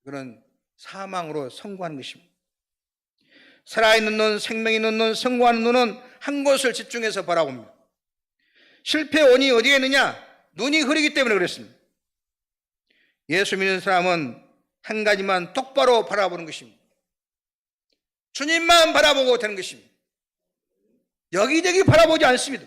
그런 사망으로 선고하는 것입니다. 살아있는 눈, 생명 있는 눈, 선고하는 눈은 한 곳을 집중해서 바라봅니다. 실패의 원인이 어디에 있느냐? 눈이 흐리기 때문에 그랬습니다. 예수 믿는 사람은 한 가지만 똑바로 바라보는 것입니다. 주님만 바라보고 되는 것입니다. 여기저기 바라보지 않습니다.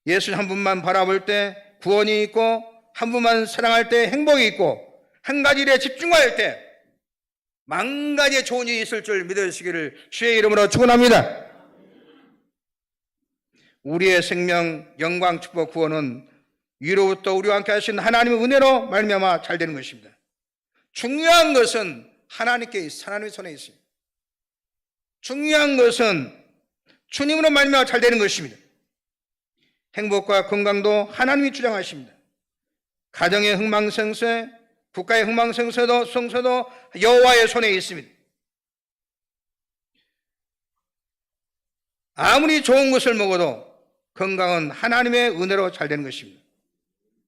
예수 한 분만 바라볼 때 구원이 있고, 한 분만 사랑할 때 행복이 있고, 한 가지 일에 집중할 때 만 가지의 좋은 일이 있을 줄 믿으시기를 주의 이름으로 축원합니다. 우리의 생명, 영광, 축복, 구원은 위로부터 우리와 함께 하신 하나님의 은혜로 말미암아 잘 되는 것입니다. 중요한 것은 하나님의 손에 있습니다. 중요한 것은 주님으로 말미암아 잘 되는 것입니다. 행복과 건강도 하나님이 주장하십니다. 가정의 흥망성쇠, 국가의 흥망성쇠도 성쇠도 여호와의 손에 있습니다. 아무리 좋은 것을 먹어도 건강은 하나님의 은혜로 잘 되는 것입니다.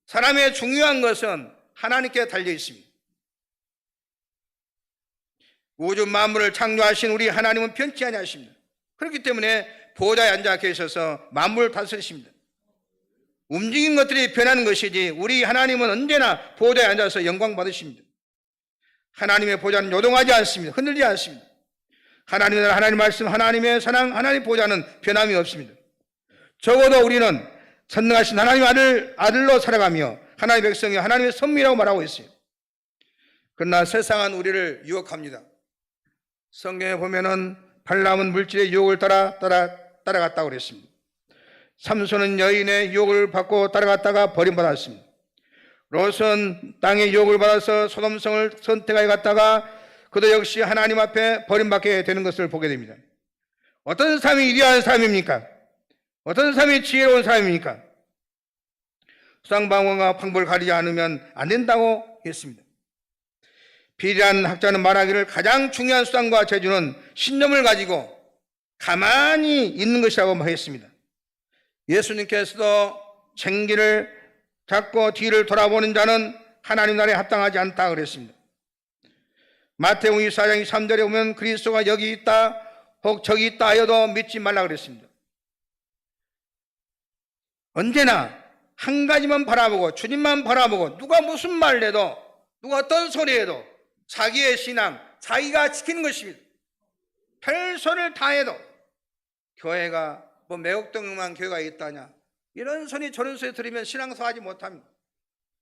사람의 중요한 것은 하나님께 달려 있습니다. 우주 만물을 창조하신 우리 하나님은 변치 아니하십니다. 그렇기 때문에 보좌에 앉아 계셔서 만물을 다스리십니다. 움직인 것들이 변하는 것이지 우리 하나님은 언제나 보좌에 앉아서 영광 받으십니다. 하나님의 보좌는 요동하지 않습니다. 흔들리지 않습니다. 하나님의 나라, 하나님 말씀, 하나님의 사랑, 하나님 보좌는 변함이 없습니다. 적어도 우리는 선능하신 하나님 아들로 살아가며 하나님의 백성이 하나님의 선미라고 말하고 있어요. 그러나 세상은 우리를 유혹합니다. 성경에 보면은 발람은 물질의 유혹을 따라갔다고 그랬습니다. 삼손은 여인의 유혹을 받고 따라갔다가 버림받았습니다. 롯은 땅의 유혹을 받아서 소돔성을 선택하여 갔다가 그도 역시 하나님 앞에 버림받게 되는 것을 보게 됩니다. 어떤 사람이 위대한 사람입니까? 어떤 사람이 지혜로운 사람입니까? 수상방언과 방법을 가리지 않으면 안 된다고 했습니다. 비리한 학자는 말하기를 가장 중요한 수단과 재주는 신념을 가지고 가만히 있는 것이라고 했습니다. 예수님께서도 생기를 잡고 뒤를 돌아보는 자는 하나님 나라에 합당하지 않다 그랬습니다. 마태복음 24장 23절에 보면 그리스도가 여기 있다 혹 저기 있다 하여도 믿지 말라 그랬습니다. 언제나 한 가지만 바라보고 주님만 바라보고 누가 무슨 말을 해도 누가 어떤 소리 해도 자기의 신앙, 자기가 지키는 것입니다. 별소리를 다 해도 교회가 뭐 매국동만 교회가 있다냐, 이런 소리 저런 소리 들으면 신앙생활 하지 못합니다.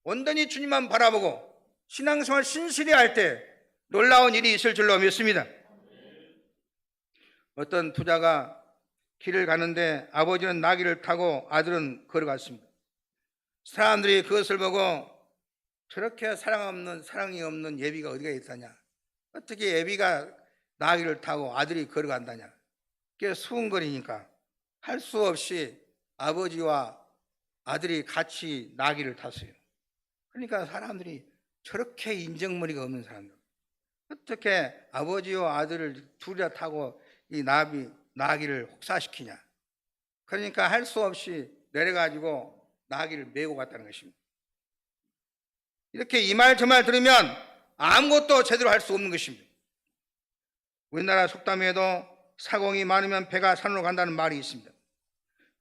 온전히 주님만 바라보고 신앙생활 신실히 할 때 놀라운 일이 있을 줄로 믿습니다. 어떤 부자가 길을 가는데 아버지는 나귀를 타고 아들은 걸어갔습니다. 사람들이 그것을 보고 저렇게 사랑이 없는 예비가 어디가 있다냐, 어떻게 예비가 나귀를 타고 아들이 걸어간다냐, 그게 수군거리니까 할 수 없이 아버지와 아들이 같이 나귀를 탔어요. 그러니까 사람들이 저렇게 인정머리가 없는 사람들, 어떻게 아버지와 아들을 둘이나 타고 이 나귀를 혹사시키냐. 그러니까 할 수 없이 내려가지고 나귀를 메고 갔다는 것입니다. 이렇게 이 말 저 말 들으면 아무것도 제대로 할 수 없는 것입니다. 우리나라 속담에도 사공이 많으면 배가 산으로 간다는 말이 있습니다.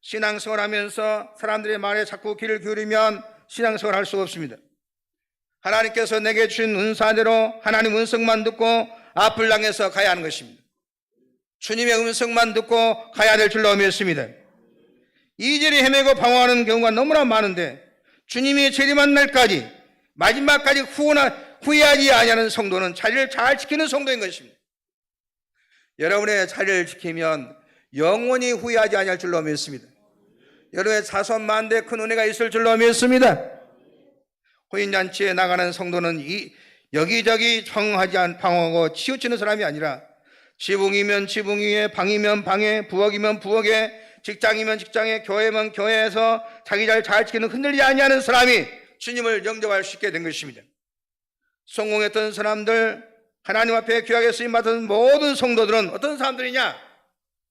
신앙생활 하면서 사람들의 말에 자꾸 귀를 기울이면 신앙생활 할 수 없습니다. 하나님께서 내게 주신 은사대로 하나님 음성만 듣고 앞을 향해서 가야 하는 것입니다. 주님의 음성만 듣고 가야 될 줄로 믿습니다. 이리저리 헤매고 방황하는 경우가 너무나 많은데 주님이 재림한 날까지 마지막까지 후회하지 아니하는 성도는 자리를 잘 지키는 성도인 것입니다. 여러분의 자리를 지키면 영원히 후회하지 아니할 줄로 믿습니다. 여러분의 자손 만대 큰 은혜가 있을 줄로 믿습니다. 혼인잔치에 나가는 성도는 여기저기 방황하고 치우치는 사람이 아니라 지붕이면 지붕 위에, 방이면 방에, 부엌이면 부엌에, 직장이면 직장에, 교회면 교회에서 자기 자리를 잘 지키는 흔들리지 아니하는 사람이 주님을 영접할 수 있게 된 것입니다. 성공했던 사람들, 하나님 앞에 귀하게 쓰임받은 모든 성도들은 어떤 사람들이냐?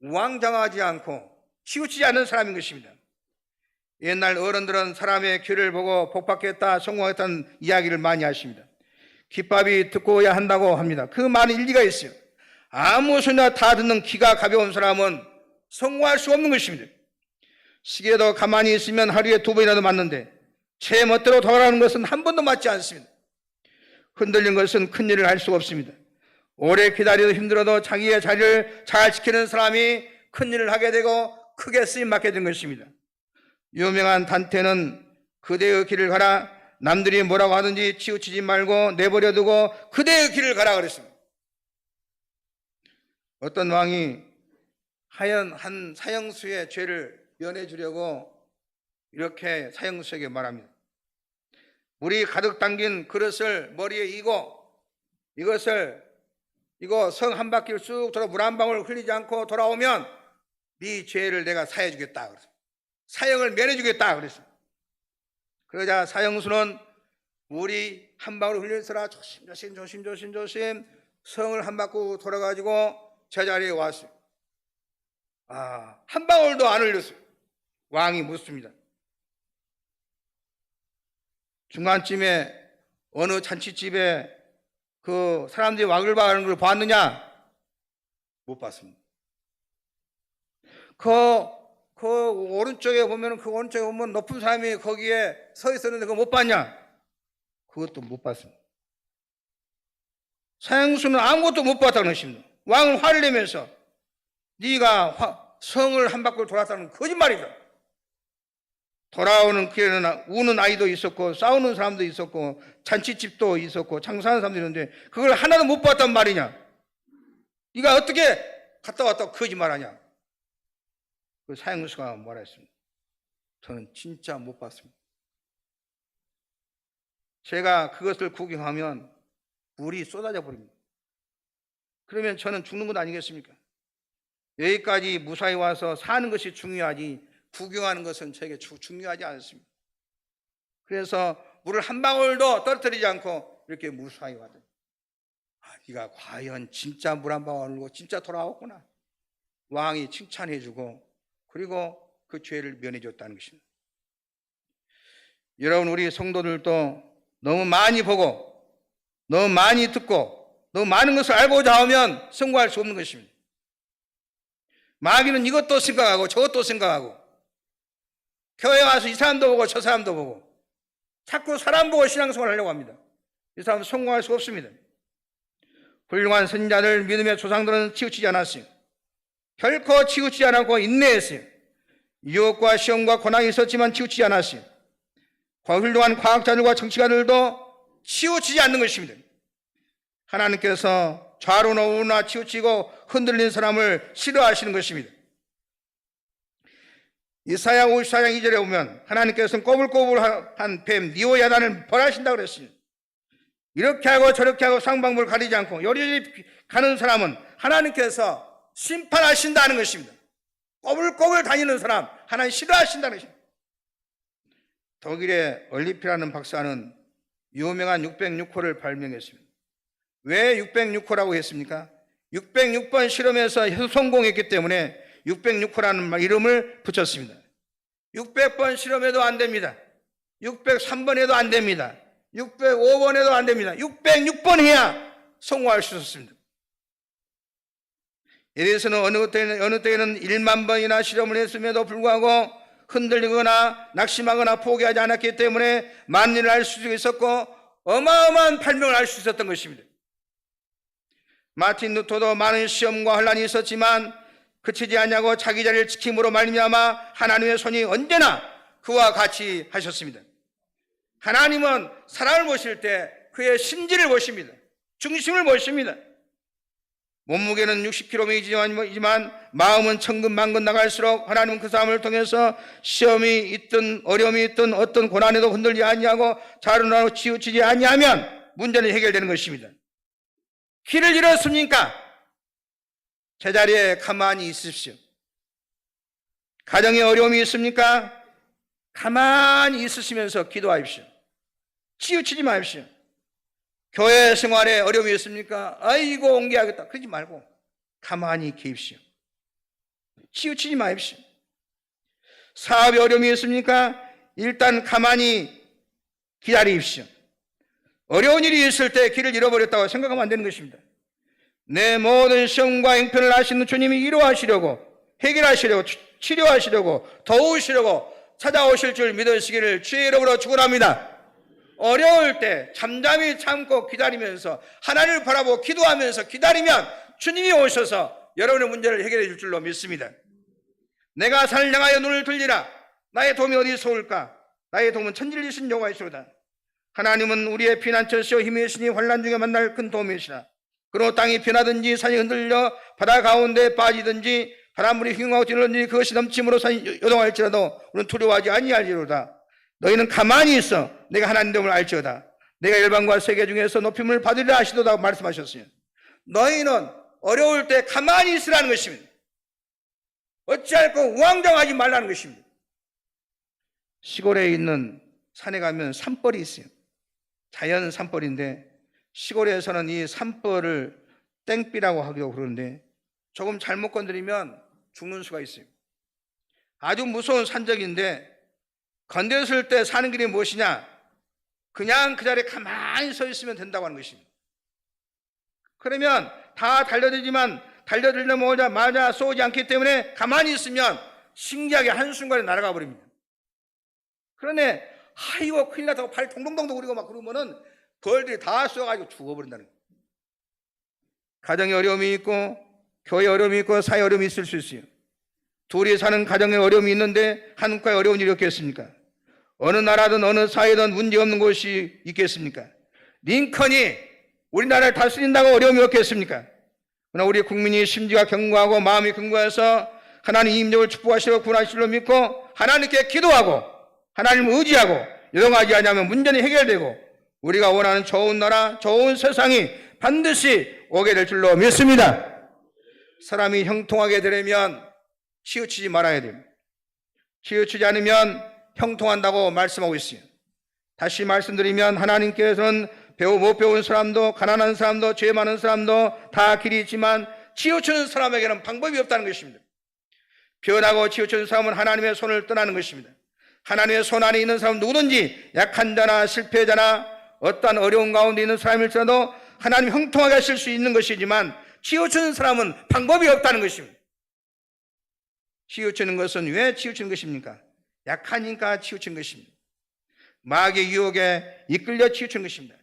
우왕좌왕하지 않고 치우치지 않는 사람인 것입니다. 옛날 어른들은 사람의 귀를 보고 복받겠다, 성공했다는 이야기를 많이 하십니다. 귓밥이 듣고야 한다고 합니다. 그 말은 일리가 있어요. 아무 소리나 다 듣는 귀가 가벼운 사람은 성공할 수 없는 것입니다. 시계도 가만히 있으면 하루에 2번이라도 맞는데 제 멋대로 돌아가는 것은 한 번도 맞지 않습니다. 흔들린 것은 큰 일을 할 수가 없습니다. 오래 기다려도 힘들어도 자기의 자리를 잘 지키는 사람이 큰 일을 하게 되고 크게 쓰임받게 된 것입니다. 유명한 단테는 그대의 길을 가라, 남들이 뭐라고 하든지 치우치지 말고 내버려두고 그대의 길을 가라 그랬습니다. 어떤 왕이 한 사형수의 죄를 면해주려고 이렇게 사형수에게 말합니다. 물이 가득 담긴 그릇을 머리에 이고 이거 성 한 바퀴를 쑥 돌아 물 한 방울 흘리지 않고 돌아오면 네 죄를 내가 사해주겠다 그랬어요. 사형을 면해주겠다 그랬어요. 그러자 사형수는 물이 한 방울 흘려서라 조심 성을 한 바퀴 돌아가지고 제자리에 왔어요. 한 방울도 안 흘렸어요. 왕이 묻습니다. 중간쯤에 어느 잔치집에 그 사람들이 와글와글하는 걸 봤느냐? 못 봤습니다. 그 오른쪽에 보면 높은 사람이 거기에 서 있었는데 그거 못 봤냐? 그것도 못 봤습니다. 사형수는 아무것도 못 봤다는 것입니다. 왕은 화를 내면서 네가 성을 한 바퀴 돌았다는 거짓말이다. 돌아오는 길에는 우는 아이도 있었고 싸우는 사람도 있었고 잔치집도 있었고 장사하는 사람도 있는데 그걸 하나도 못 봤단 말이냐? 네가 어떻게 갔다 왔다고 거짓말하냐? 그 사형수가 말했습니다. 저는 진짜 못 봤습니다. 제가 그것을 구경하면 물이 쏟아져 버립니다. 그러면 저는 죽는 것 아니겠습니까? 여기까지 무사히 와서 사는 것이 중요하지 구경하는 것은 저에게 중요하지 않습니다. 그래서 물을 한 방울도 떨어뜨리지 않고 이렇게 무사히 왔더니 네가 과연 진짜 물 한 방울 흘리고 진짜 돌아왔구나. 왕이 칭찬해주고 그리고 그 죄를 면해줬다는 것입니다. 여러분, 우리 성도들도 너무 많이 보고 너무 많이 듣고 너무 많은 것을 알고자 하면 성공할 수 없는 것입니다. 마귀는 이것도 생각하고 저것도 생각하고 교회 와서 이 사람도 보고 저 사람도 보고 자꾸 사람 보고 신앙생활을 하려고 합니다. 이 사람은 성공할 수 없습니다. 훌륭한 선지자들, 믿음의 조상들은 치우치지 않았어요. 결코 치우치지 않았고 인내했어요. 유혹과 시험과 고난이 있었지만 치우치지 않았어요. 훌륭한 과학자들과 정치가들도 치우치지 않는 것입니다. 하나님께서 좌로나 우로나 치우치고 흔들린 사람을 싫어하시는 것입니다. 이사야 54장 2절에 보면 하나님께서는 꼬불꼬불한 뱀 니오야단을 벌하신다고 그랬어요. 이렇게 하고 저렇게 하고 상방불 가리지 않고 요리조리 가는 사람은 하나님께서 심판하신다는 것입니다. 꼬불꼬불 다니는 사람 하나님 싫어하신다는 것입니다. 독일의 얼리피라는 박사는 유명한 606호를 발명했습니다. 왜 606호라고 했습니까? 606번 실험에서 성공했기 때문에 606호라는 이름을 붙였습니다. 600번 실험해도 안 됩니다. 603번에도 안 됩니다. 605번에도 안 됩니다. 606번 해야 성공할 수 있었습니다. 이래서는 어느 때에는 1만 번이나 실험을 했음에도 불구하고 흔들리거나 낙심하거나 포기하지 않았기 때문에 만일을 알 수 있었고 어마어마한 발명을 할 수 있었던 것입니다. 마틴 루터도 많은 시험과 혼란이 있었지만 그치지 않냐고 자기 자리를 지킴으로 말미암아 하나님의 손이 언제나 그와 같이 하셨습니다. 하나님은 사람을 보실 때 그의 심지를 보십니다. 중심을 보십니다. 몸무게는 60kg이지만 마음은 천근만근 나갈수록 하나님은 그 사람을 통해서 시험이 있든 어려움이 있든 어떤 고난에도 흔들리지 아니하고 자루나로 치우치지 아니하면 문제는 해결되는 것입니다. 길을 잃었습니까? 제자리에 가만히 있으십시오. 가정에 어려움이 있습니까? 가만히 있으시면서 기도하십시오. 치우치지 마십시오. 교회 생활에 어려움이 있습니까? 아이고 옮겨야겠다 그러지 말고 가만히 계십시오. 치우치지 마십시오. 사업에 어려움이 있습니까? 일단 가만히 기다리십시오. 어려운 일이 있을 때 길을 잃어버렸다고 생각하면 안 되는 것입니다. 내 모든 시험과 형편을 아시는 주님이 위로하시려고 해결하시려고 치료하시려고 도우시려고 찾아오실 줄 믿으시기를 주의 이름으로 축원합니다. 어려울 때 잠잠히 참고 기다리면서 하나님을 바라보고 기도하면서 기다리면 주님이 오셔서 여러분의 문제를 해결해 줄 줄로 믿습니다. 내가 산을 향하여 눈을 들리라. 나의 도움이 어디서 올까? 나의 도움은 천지이신 여호와이시로다. 하나님은 우리의 피난처시오 힘이시니 환난 중에 만날 큰 도움이시라. 그러나 땅이 변하든지 산이 흔들려 바다 가운데 빠지든지 바닷물이 휘황하고 뒤로든지 그것이 넘침으로 산이 요동할지라도 우리는 두려워하지 아니할지로다. 너희는 가만히 있어 내가 하나님됨을 알지어다. 내가 열방과 세계 중에서 높임을 받으리라 하시도다 말씀하셨어요. 너희는 어려울 때 가만히 있으라는 것입니다. 어찌할꼬 우왕좌왕하지 말라는 것입니다. 시골에 있는 산에 가면 산벌이 있어요. 자연 산벌인데 시골에서는 이 산벌을 땡비라고 하기도 그러는데 조금 잘못 건드리면 죽는 수가 있어요. 아주 무서운 산적인데 건드렸을 때 사는 길이 무엇이냐? 그냥 그 자리에 가만히 서 있으면 된다고 하는 것입니다. 그러면 다 달려들지만 달려들려마자 쏘지 않기 때문에 가만히 있으면 신기하게 한순간에 날아가 버립니다. 그러네 아이고 큰일 났다고 팔 동동동동 거리고 막 그러면은 벌들이 다 쏘가지고 죽어버린다는 거예요. 가정에 어려움이 있고 교회에 어려움이 있고 사회에 어려움이 있을 수 있어요. 둘이 사는 가정에 어려움이 있는데 한 국가에 어려운 일이 없겠습니까? 어느 나라든 어느 사회든 문제없는 곳이 있겠습니까? 링컨이 우리나라를 다스린다고 어려움이 없겠습니까? 그러나 우리 국민이 심지가 견고하고 마음이 견고해서 하나님 임력을 축복하시고 구원하실 줄 믿고 하나님께 기도하고 하나님을 의지하고 요동하지 않으면 문제는 해결되고 우리가 원하는 좋은 나라, 좋은 세상이 반드시 오게 될 줄로 믿습니다. 사람이 형통하게 되려면 치우치지 말아야 됩니다. 치우치지 않으면 형통한다고 말씀하고 있어요. 다시 말씀드리면 하나님께서는 못 배운 사람도 가난한 사람도 죄 많은 사람도 다 길이 있지만 치우치는 사람에게는 방법이 없다는 것입니다. 변하고 치우치는 사람은 하나님의 손을 떠나는 것입니다. 하나님의 손 안에 있는 사람은 누구든지 약한 자나 실패자나 어떠한 어려운 가운데 있는 사람일지라도 하나님 형통하게 하실 수 있는 것이지만 치우치는 사람은 방법이 없다는 것입니다. 치우치는 것은 왜 치우치는 것입니까? 약하니까 치우치는 것입니다. 마귀의 유혹에 이끌려 치우치는 것입니다.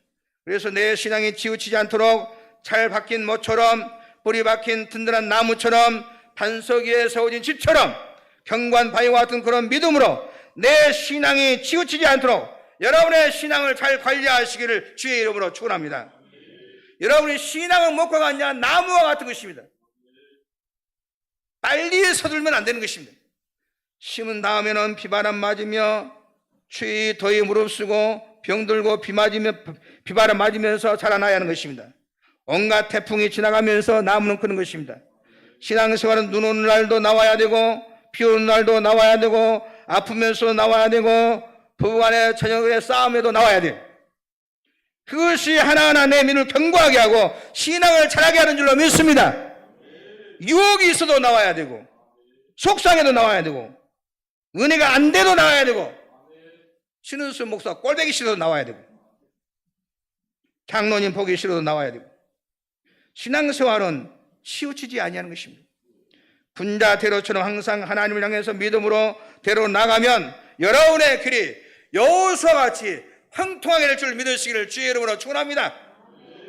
그래서 내 신앙이 치우치지 않도록 잘 박힌 모처럼, 뿌리 박힌 든든한 나무처럼, 반석 위에 세워진 집처럼 경관 바위와 같은 그런 믿음으로 내 신앙이 치우치지 않도록 여러분의 신앙을 잘 관리하시기를 주의 이름으로 축원합니다. 여러분의 신앙은 목과 같냐 나무와 같은 것입니다. 빨리 서둘면 안 되는 것입니다. 심은 다음에는 비바람 맞으며 추위 더위 무릅쓰고 병들고 비바람 맞으면서 자라나야 하는 것입니다. 온갖 태풍이 지나가면서 나무는 크는 것입니다. 신앙생활은 눈 오는 날도 나와야 되고 비 오는 날도 나와야 되고 아프면서 나와야 되고 부부간의 저녁의 싸움에도 나와야 돼요. 그것이 하나하나 내 믿음을 견고하게 하고 신앙을 자라게 하는 줄로 믿습니다. 유혹이 있어도 나와야 되고 속상해도 나와야 되고 은혜가 안 돼도 나와야 되고 신은수 목사 꼴배기 싫어도 나와야 되고 장로님 보기 싫어도 나와야 되고 신앙생활은 치우치지 아니하는 것입니다. 분자 대로처럼 항상 하나님을 향해서 믿음으로 대로 나가면 여러분의 길이 여호수아와 같이 형통하게 될 줄 믿으시기를 주의 이름으로 축원합니다.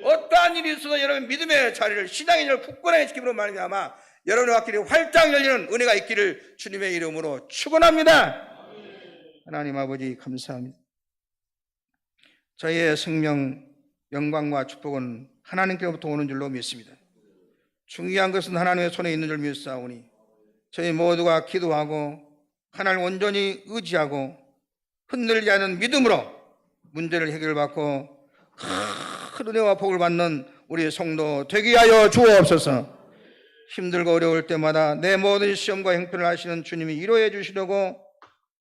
어떠한 일이 있어도 여러분 믿음의 자리를 신앙의 자리를 굳건하게 지킴으로 말미암아 여러분의 앞길이 활짝 열리는 은혜가 있기를 주님의 이름으로 축원합니다. 하나님 아버지 감사합니다. 저희의 생명 영광과 축복은 하나님께로부터 오는 줄로 믿습니다. 중요한 것은 하나님의 손에 있는 줄 믿사오니 저희 모두가 기도하고 하나님을 온전히 의지하고 흔들리지 않는 믿음으로 문제를 해결받고 큰 은혜와 복을 받는 우리 성도 되게 하여 주옵소서. 힘들고 어려울 때마다 내 모든 시험과 형편을 하시는 주님이 위로해 주시려고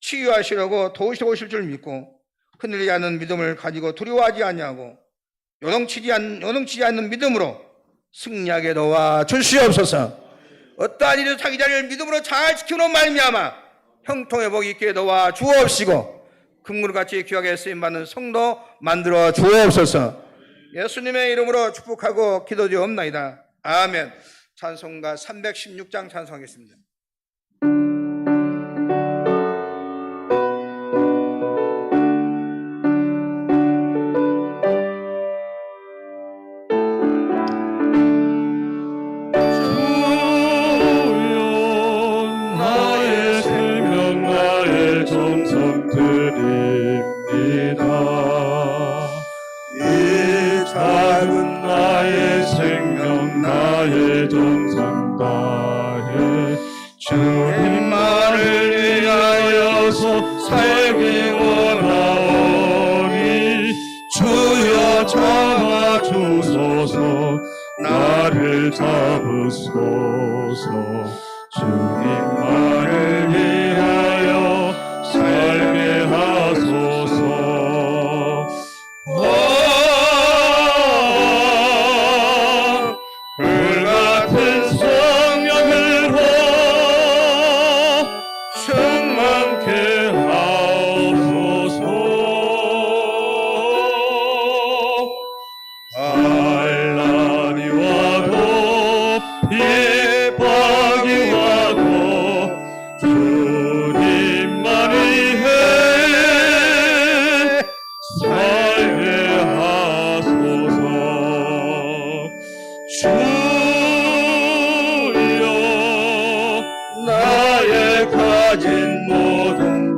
치유하시려고 도우시러 오실 줄 믿고 흔들리지 않는 믿음을 가지고 두려워하지 아니하고 요동치지 않는 믿음으로 승리하게 도와 주시옵소서. 어떠한 일에도 자기 자리를 믿음으로 잘 지키는 말미암아 형통의 복이 있게 도와 주옵시고 금물같이 귀하게 쓰임받는 성도 만들어 주옵소서. 예수님의 이름으로 축복하고 기도드리옵나이다. 아멘. 찬송가 316장 찬송하겠습니다. 나의 정성 다해 주님만을 위하여서 살기 원하오니 주여 잡아주소서 나를 잡으소서 주님만을 위하여 살게 하소서 불같은 성령으로 충만케 하옵소서 환난이 와도 핍박이 와도 주님만 위해 살게 하소서 주여 나의 가진 모든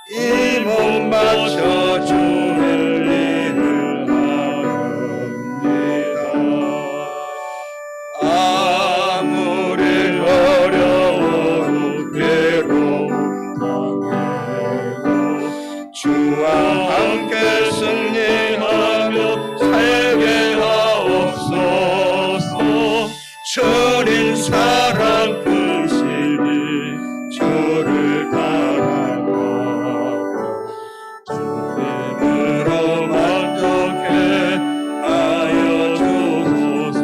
이 몸 바쳐 주를 일을 하렵니다. 아무리 어려워도 괴로움 당해도 주와 함께 승리하며 살게 하옵소서. 주님 사랑 크시니 주를 따라가고 주님으로 만족해 하여 주소서.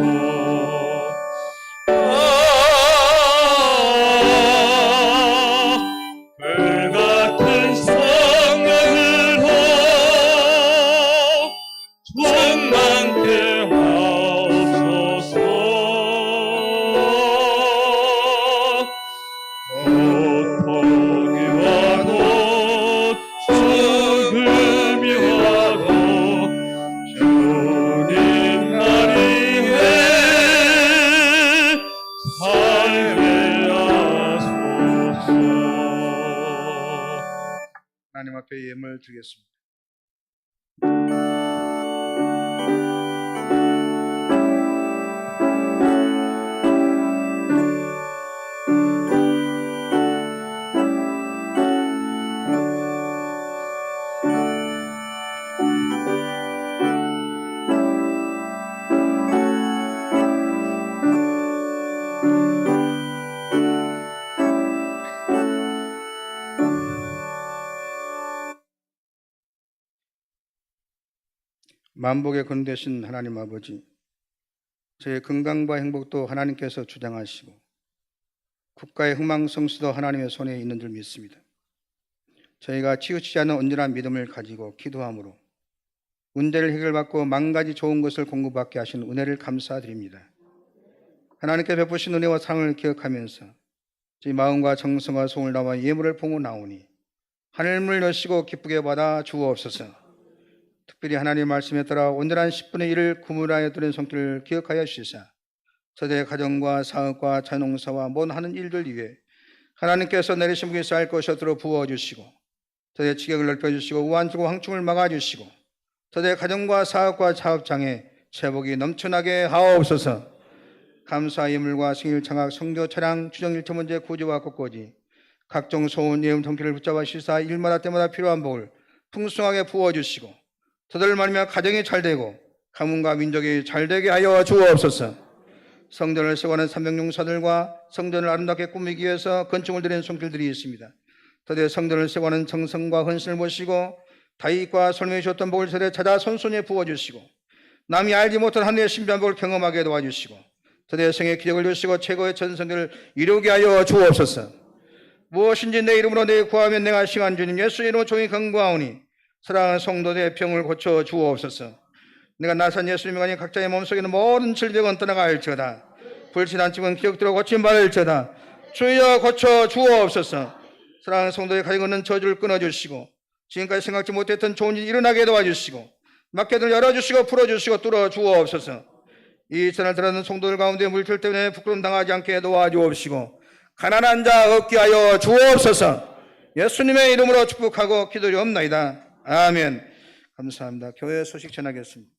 불같은 성령으로 충만케 하옵소서. 고통이 와도 죽음이 와도 주님만이 해 살게 하소서. 하나님 앞에 예물 드리겠습니다. 만복의 근 되신 하나님 아버지, 저의 건강과 행복도 하나님께서 주장하시고 국가의 흥망성쇠도 하나님의 손에 있는 줄 믿습니다. 저희가 치우치지 않는 온전한 믿음을 가지고 기도함으로 문제를 해결받고 만가지 좋은 것을 공급받게 하신 은혜를 감사드립니다. 하나님께 베푸신 은혜와 사랑을 기억하면서 저희 마음과 정성과 소원을 담아 예물을 봉헌하오니 하늘문을 여시고 기쁘게 받아 주옵소서. 특별히 하나님 말씀에 따라 온전한 10분의 1을 구물하여 드린 손길을 기억하여 주시사 저들의 가정과 사업과 자농사와 뭔 하는 일들 위해 하나님께서 내리신 분이 쌓일 것으로 부어주시고 저들의 지경을 넓혀주시고 우한주고 황충을 막아주시고 저들의 가정과 사업과 사업장에 체복이 넘쳐나게 하옵소서. 감사 예물과 생일 장학 성교 차량 주정일처 문제 구제와 꽃꽂이 각종 소원 예물 통키를 붙잡아 시사 일마다 때마다 필요한 복을 풍성하게 부어주시고 저들 말미암아 가정이 잘되고 가문과 민족이 잘되게 하여 주옵소서. 성전을 세워가는 삼백용사들과 성전을 아름답게 꾸미기 위해서 건축을 드리는 손길들이 있습니다. 저들의 성전을 세워가는 정성과 헌신을 보시고 다윗과 솔로몬이 주었던 복을 저들의 찾아 손손에 부어주시고 남이 알지 못한 하늘의 신비한 복을 경험하게 도와주시고 저들의 생의 기적을 주시고 최고의 전성들을 이루게 하여 주옵소서. 무엇인지 내 이름으로 내 구하면 내가 시간 주님 예수 이름으로 종이 간구하오니 사랑하는 성도들의 병을 고쳐 주옵소서. 내가 나산 예수님이 아닌 각자의 몸속에 있는 모든 질병은 떠나갈지어다. 불신한 집은 기억대로 고침받을지어다. 주여 고쳐 주옵소서. 사랑하는 성도의 가지고 있는 저주를 끊어주시고 지금까지 생각지 못했던 좋은 일이 일어나게 도와주시고 막혀들 열어주시고 풀어주시고 뚫어주옵소서. 이 전을 들었는 성도들 가운데 물결 때문에 부끄러움 당하지 않게 도와주옵시고 가난한 자 얻게 하여 주옵소서. 예수님의 이름으로 축복하고 기도리옵나이다. 아멘. 감사합니다. 교회 소식 전하겠습니다.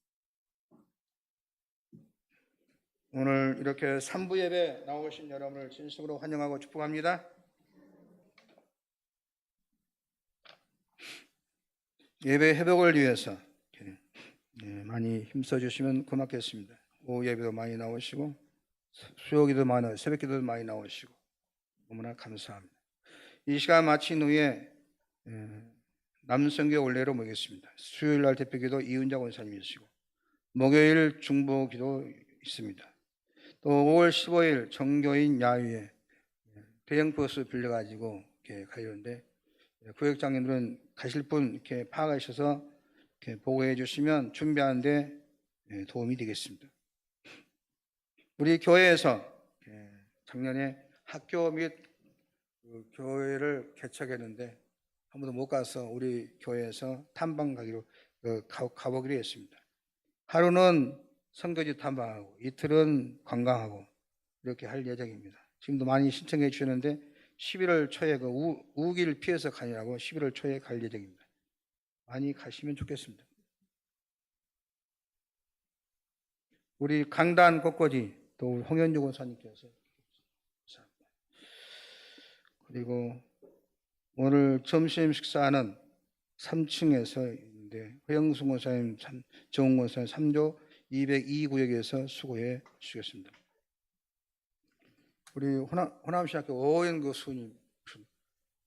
오늘 이렇게 3부 예배 나오신 여러분을 진심으로 환영하고 축복합니다. 예배 회복을 위해서 많이 힘써주시면 고맙겠습니다. 오후 예배도 많이 나오시고 수요기도 많이 새벽기도 많이 나오시고 너무나 감사합니다. 이 시간 마친 후에 남성교 원래로 모이겠습니다. 수요일 날 대표기도 이은자 권사님이시고 목요일 중보기도 있습니다. 또 5월 15일 정교인 야유회 대형 버스 빌려가지고 이렇게 가려는데 구역장님들은 가실 분 이렇게 파악하셔서 이렇게 보고해 주시면 준비하는데 도움이 되겠습니다. 우리 교회에서 작년에 학교 및 교회를 개척했는데 한 번도 못 가서 우리 교회에서 탐방 가기로 가보기로 했습니다. 하루는 선거지 탐방하고 이틀은 관광하고 이렇게 할 예정입니다. 지금도 많이 신청해 주셨는데 11월 초에 그 우기를 피해서 가느라고 11월 초에 갈 예정입니다. 많이 가시면 좋겠습니다. 우리 강단 곳곳이 또 홍현주 권사님께서 감사합니다. 그리고 오늘 점심 식사는 3층에서 있는데 허영수 권사님, 정훈 권사님 3조 202구역에서 수고해 주시겠습니다. 우리 호남시학교 오호연 교수님,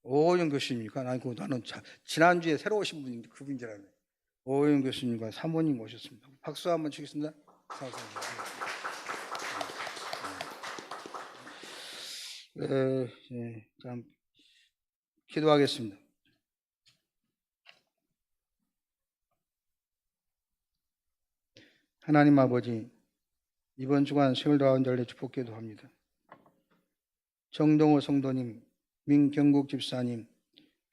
오호연 교수님입니까? 아니고 나는 지난주에 새로 오신 분인데 그분인 줄 알았네. 오호연 교수님과 사모님 모셨습니다. 박수 한번 치겠습니다. 참 기도하겠습니다. 하나님 아버지, 이번 주간 세월다운절에 축복기도 합니다. 정동호 성도님, 민경국 집사님,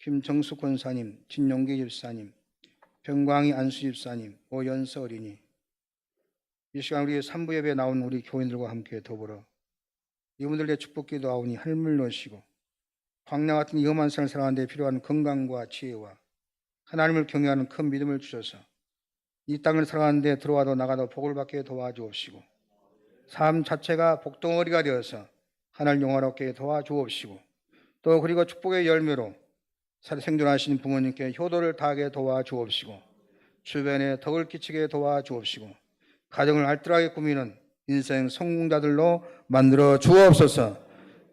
김정숙 권사님, 진용기 집사님, 병광희 안수 집사님, 오연서 어린이, 이 시간 우리 3부 예배에 나온 우리 교인들과 함께 더불어 이분들의 축복기도 하오니 하늘 놓으시고 광야 같은 위험한 삶을 살아가는 데 필요한 건강과 지혜와 하나님을 경외하는 큰 믿음을 주셔서 이 땅을 살아가는 데 들어와도 나가도 복을 받게 도와주옵시고 삶 자체가 복덩어리가 되어서 하늘 영화롭게 도와주옵시고 또 그리고 축복의 열매로 생존하시는 부모님께 효도를 다하게 도와주옵시고 주변에 덕을 끼치게 도와주옵시고 가정을 알뜰하게 꾸미는 인생 성공자들로 만들어 주옵소서.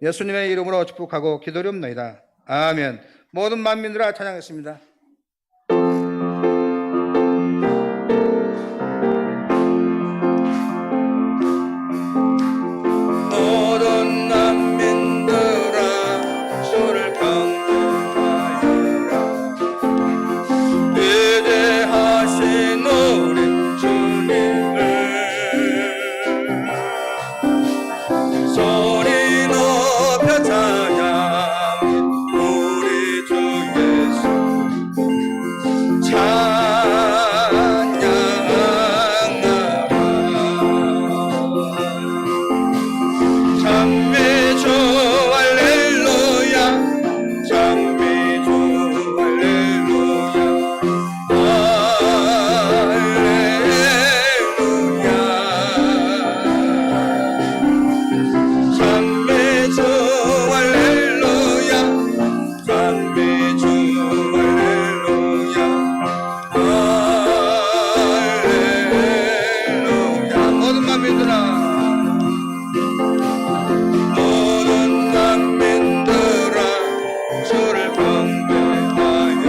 예수님의 이름으로 축복하고 기도드립니다. 아멘. 모든 만민들아 찬양했습니다. 모든 만민들아 주를 경배하여라. 위대하신 우리 주님을 소리 높여 찬양해. 우리 주 예수 찬미주 할렐루야. 찬미주 할렐루야. 할렐루야. 찬미주 할렐루야. 찬미주 할렐루야. 할렐루야. 모든 만민들아, 모든 만민들아 주를 경배하여.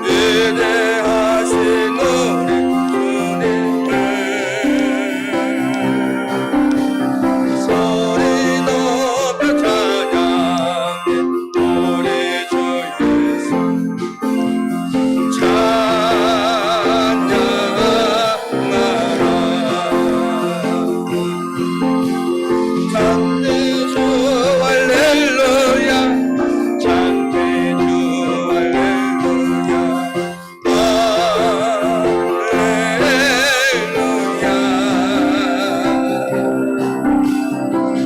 위대하신 우리 주님을 소리 높여 찬양해. 우리 주 예수 찬양하라. 찬미주 할렐루야. 찬미주 할렐루야. 할렐루야.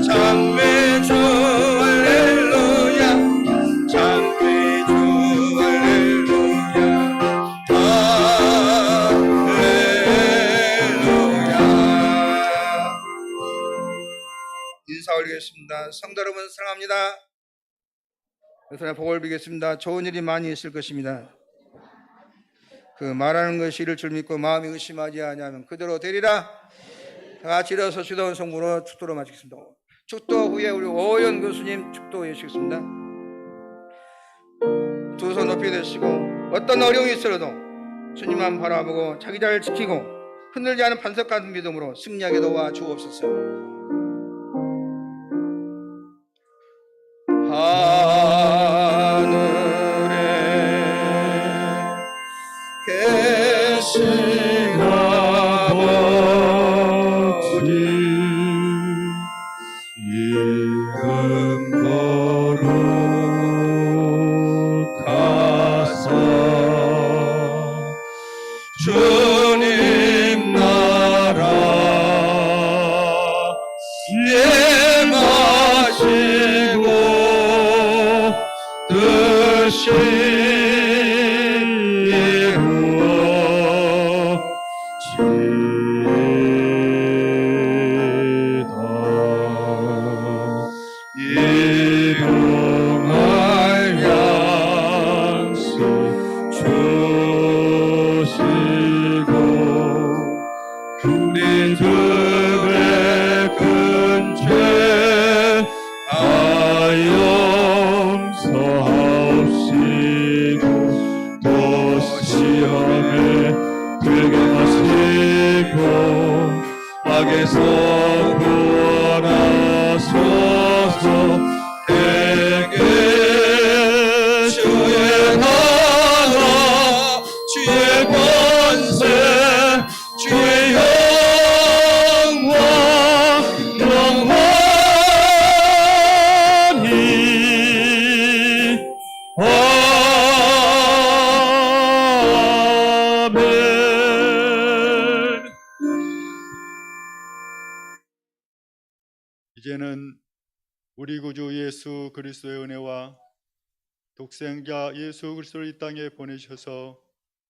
찬미주 할렐루야. 찬미주 할렐루야. 할렐루야. 인사 올리겠습니다. 성도 여러분 사랑합니다. 여러분의 복을 비겠습니다. 좋은 일이 많이 있을 것입니다. 그 말하는 것이 이를 줄 믿고 마음이 의심하지 아니하면 그대로 되리라. 다 같이 일어서 주도원 성부로 축도로 마치겠습니다. 축도 후에 우리 오연 교수님 축도해 주시겠습니다. 두 손 높이 드시고 어떤 어려움이 있어도 주님만 바라보고 자기 자를 지키고 흔들지 않은 반석 같은 믿음으로 승리하게 도와주옵소서. 하늘에 계신 아버지, 이름 거룩하사 주님 나라 예마신 이동할 양식 주시고 우리 주의 큰 죄 다 용서하옵시고 또 시험에 들게 하시고 악에서 구원하소서. 내게 주의 나라 주의 권세 주의 영광 영원히 아멘. 이제는 우리 구주 예수 그리스도의 은혜와 독생자 예수 그리스도를 이 땅에 보내셔서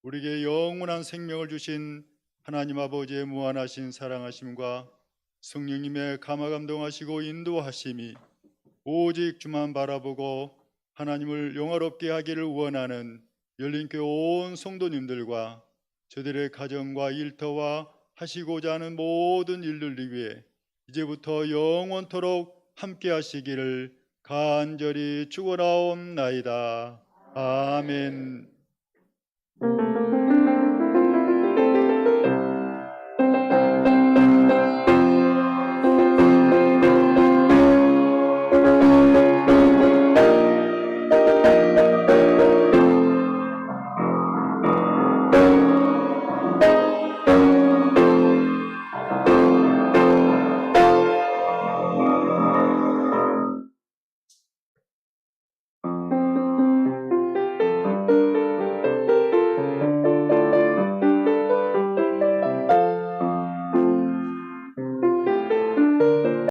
우리에게 영원한 생명을 주신 하나님 아버지의 무한하신 사랑하심과 성령님의 감화감동하시고 인도하심이 오직 주만 바라보고 하나님을 영화롭게 하기를 원하는 열린교회 온 성도님들과 저들의 가정과 일터와 하시고자 하는 모든 일들을 위해 이제부터 영원토록 함께 하시기를 간절히 축원하옵나이다. 아멘.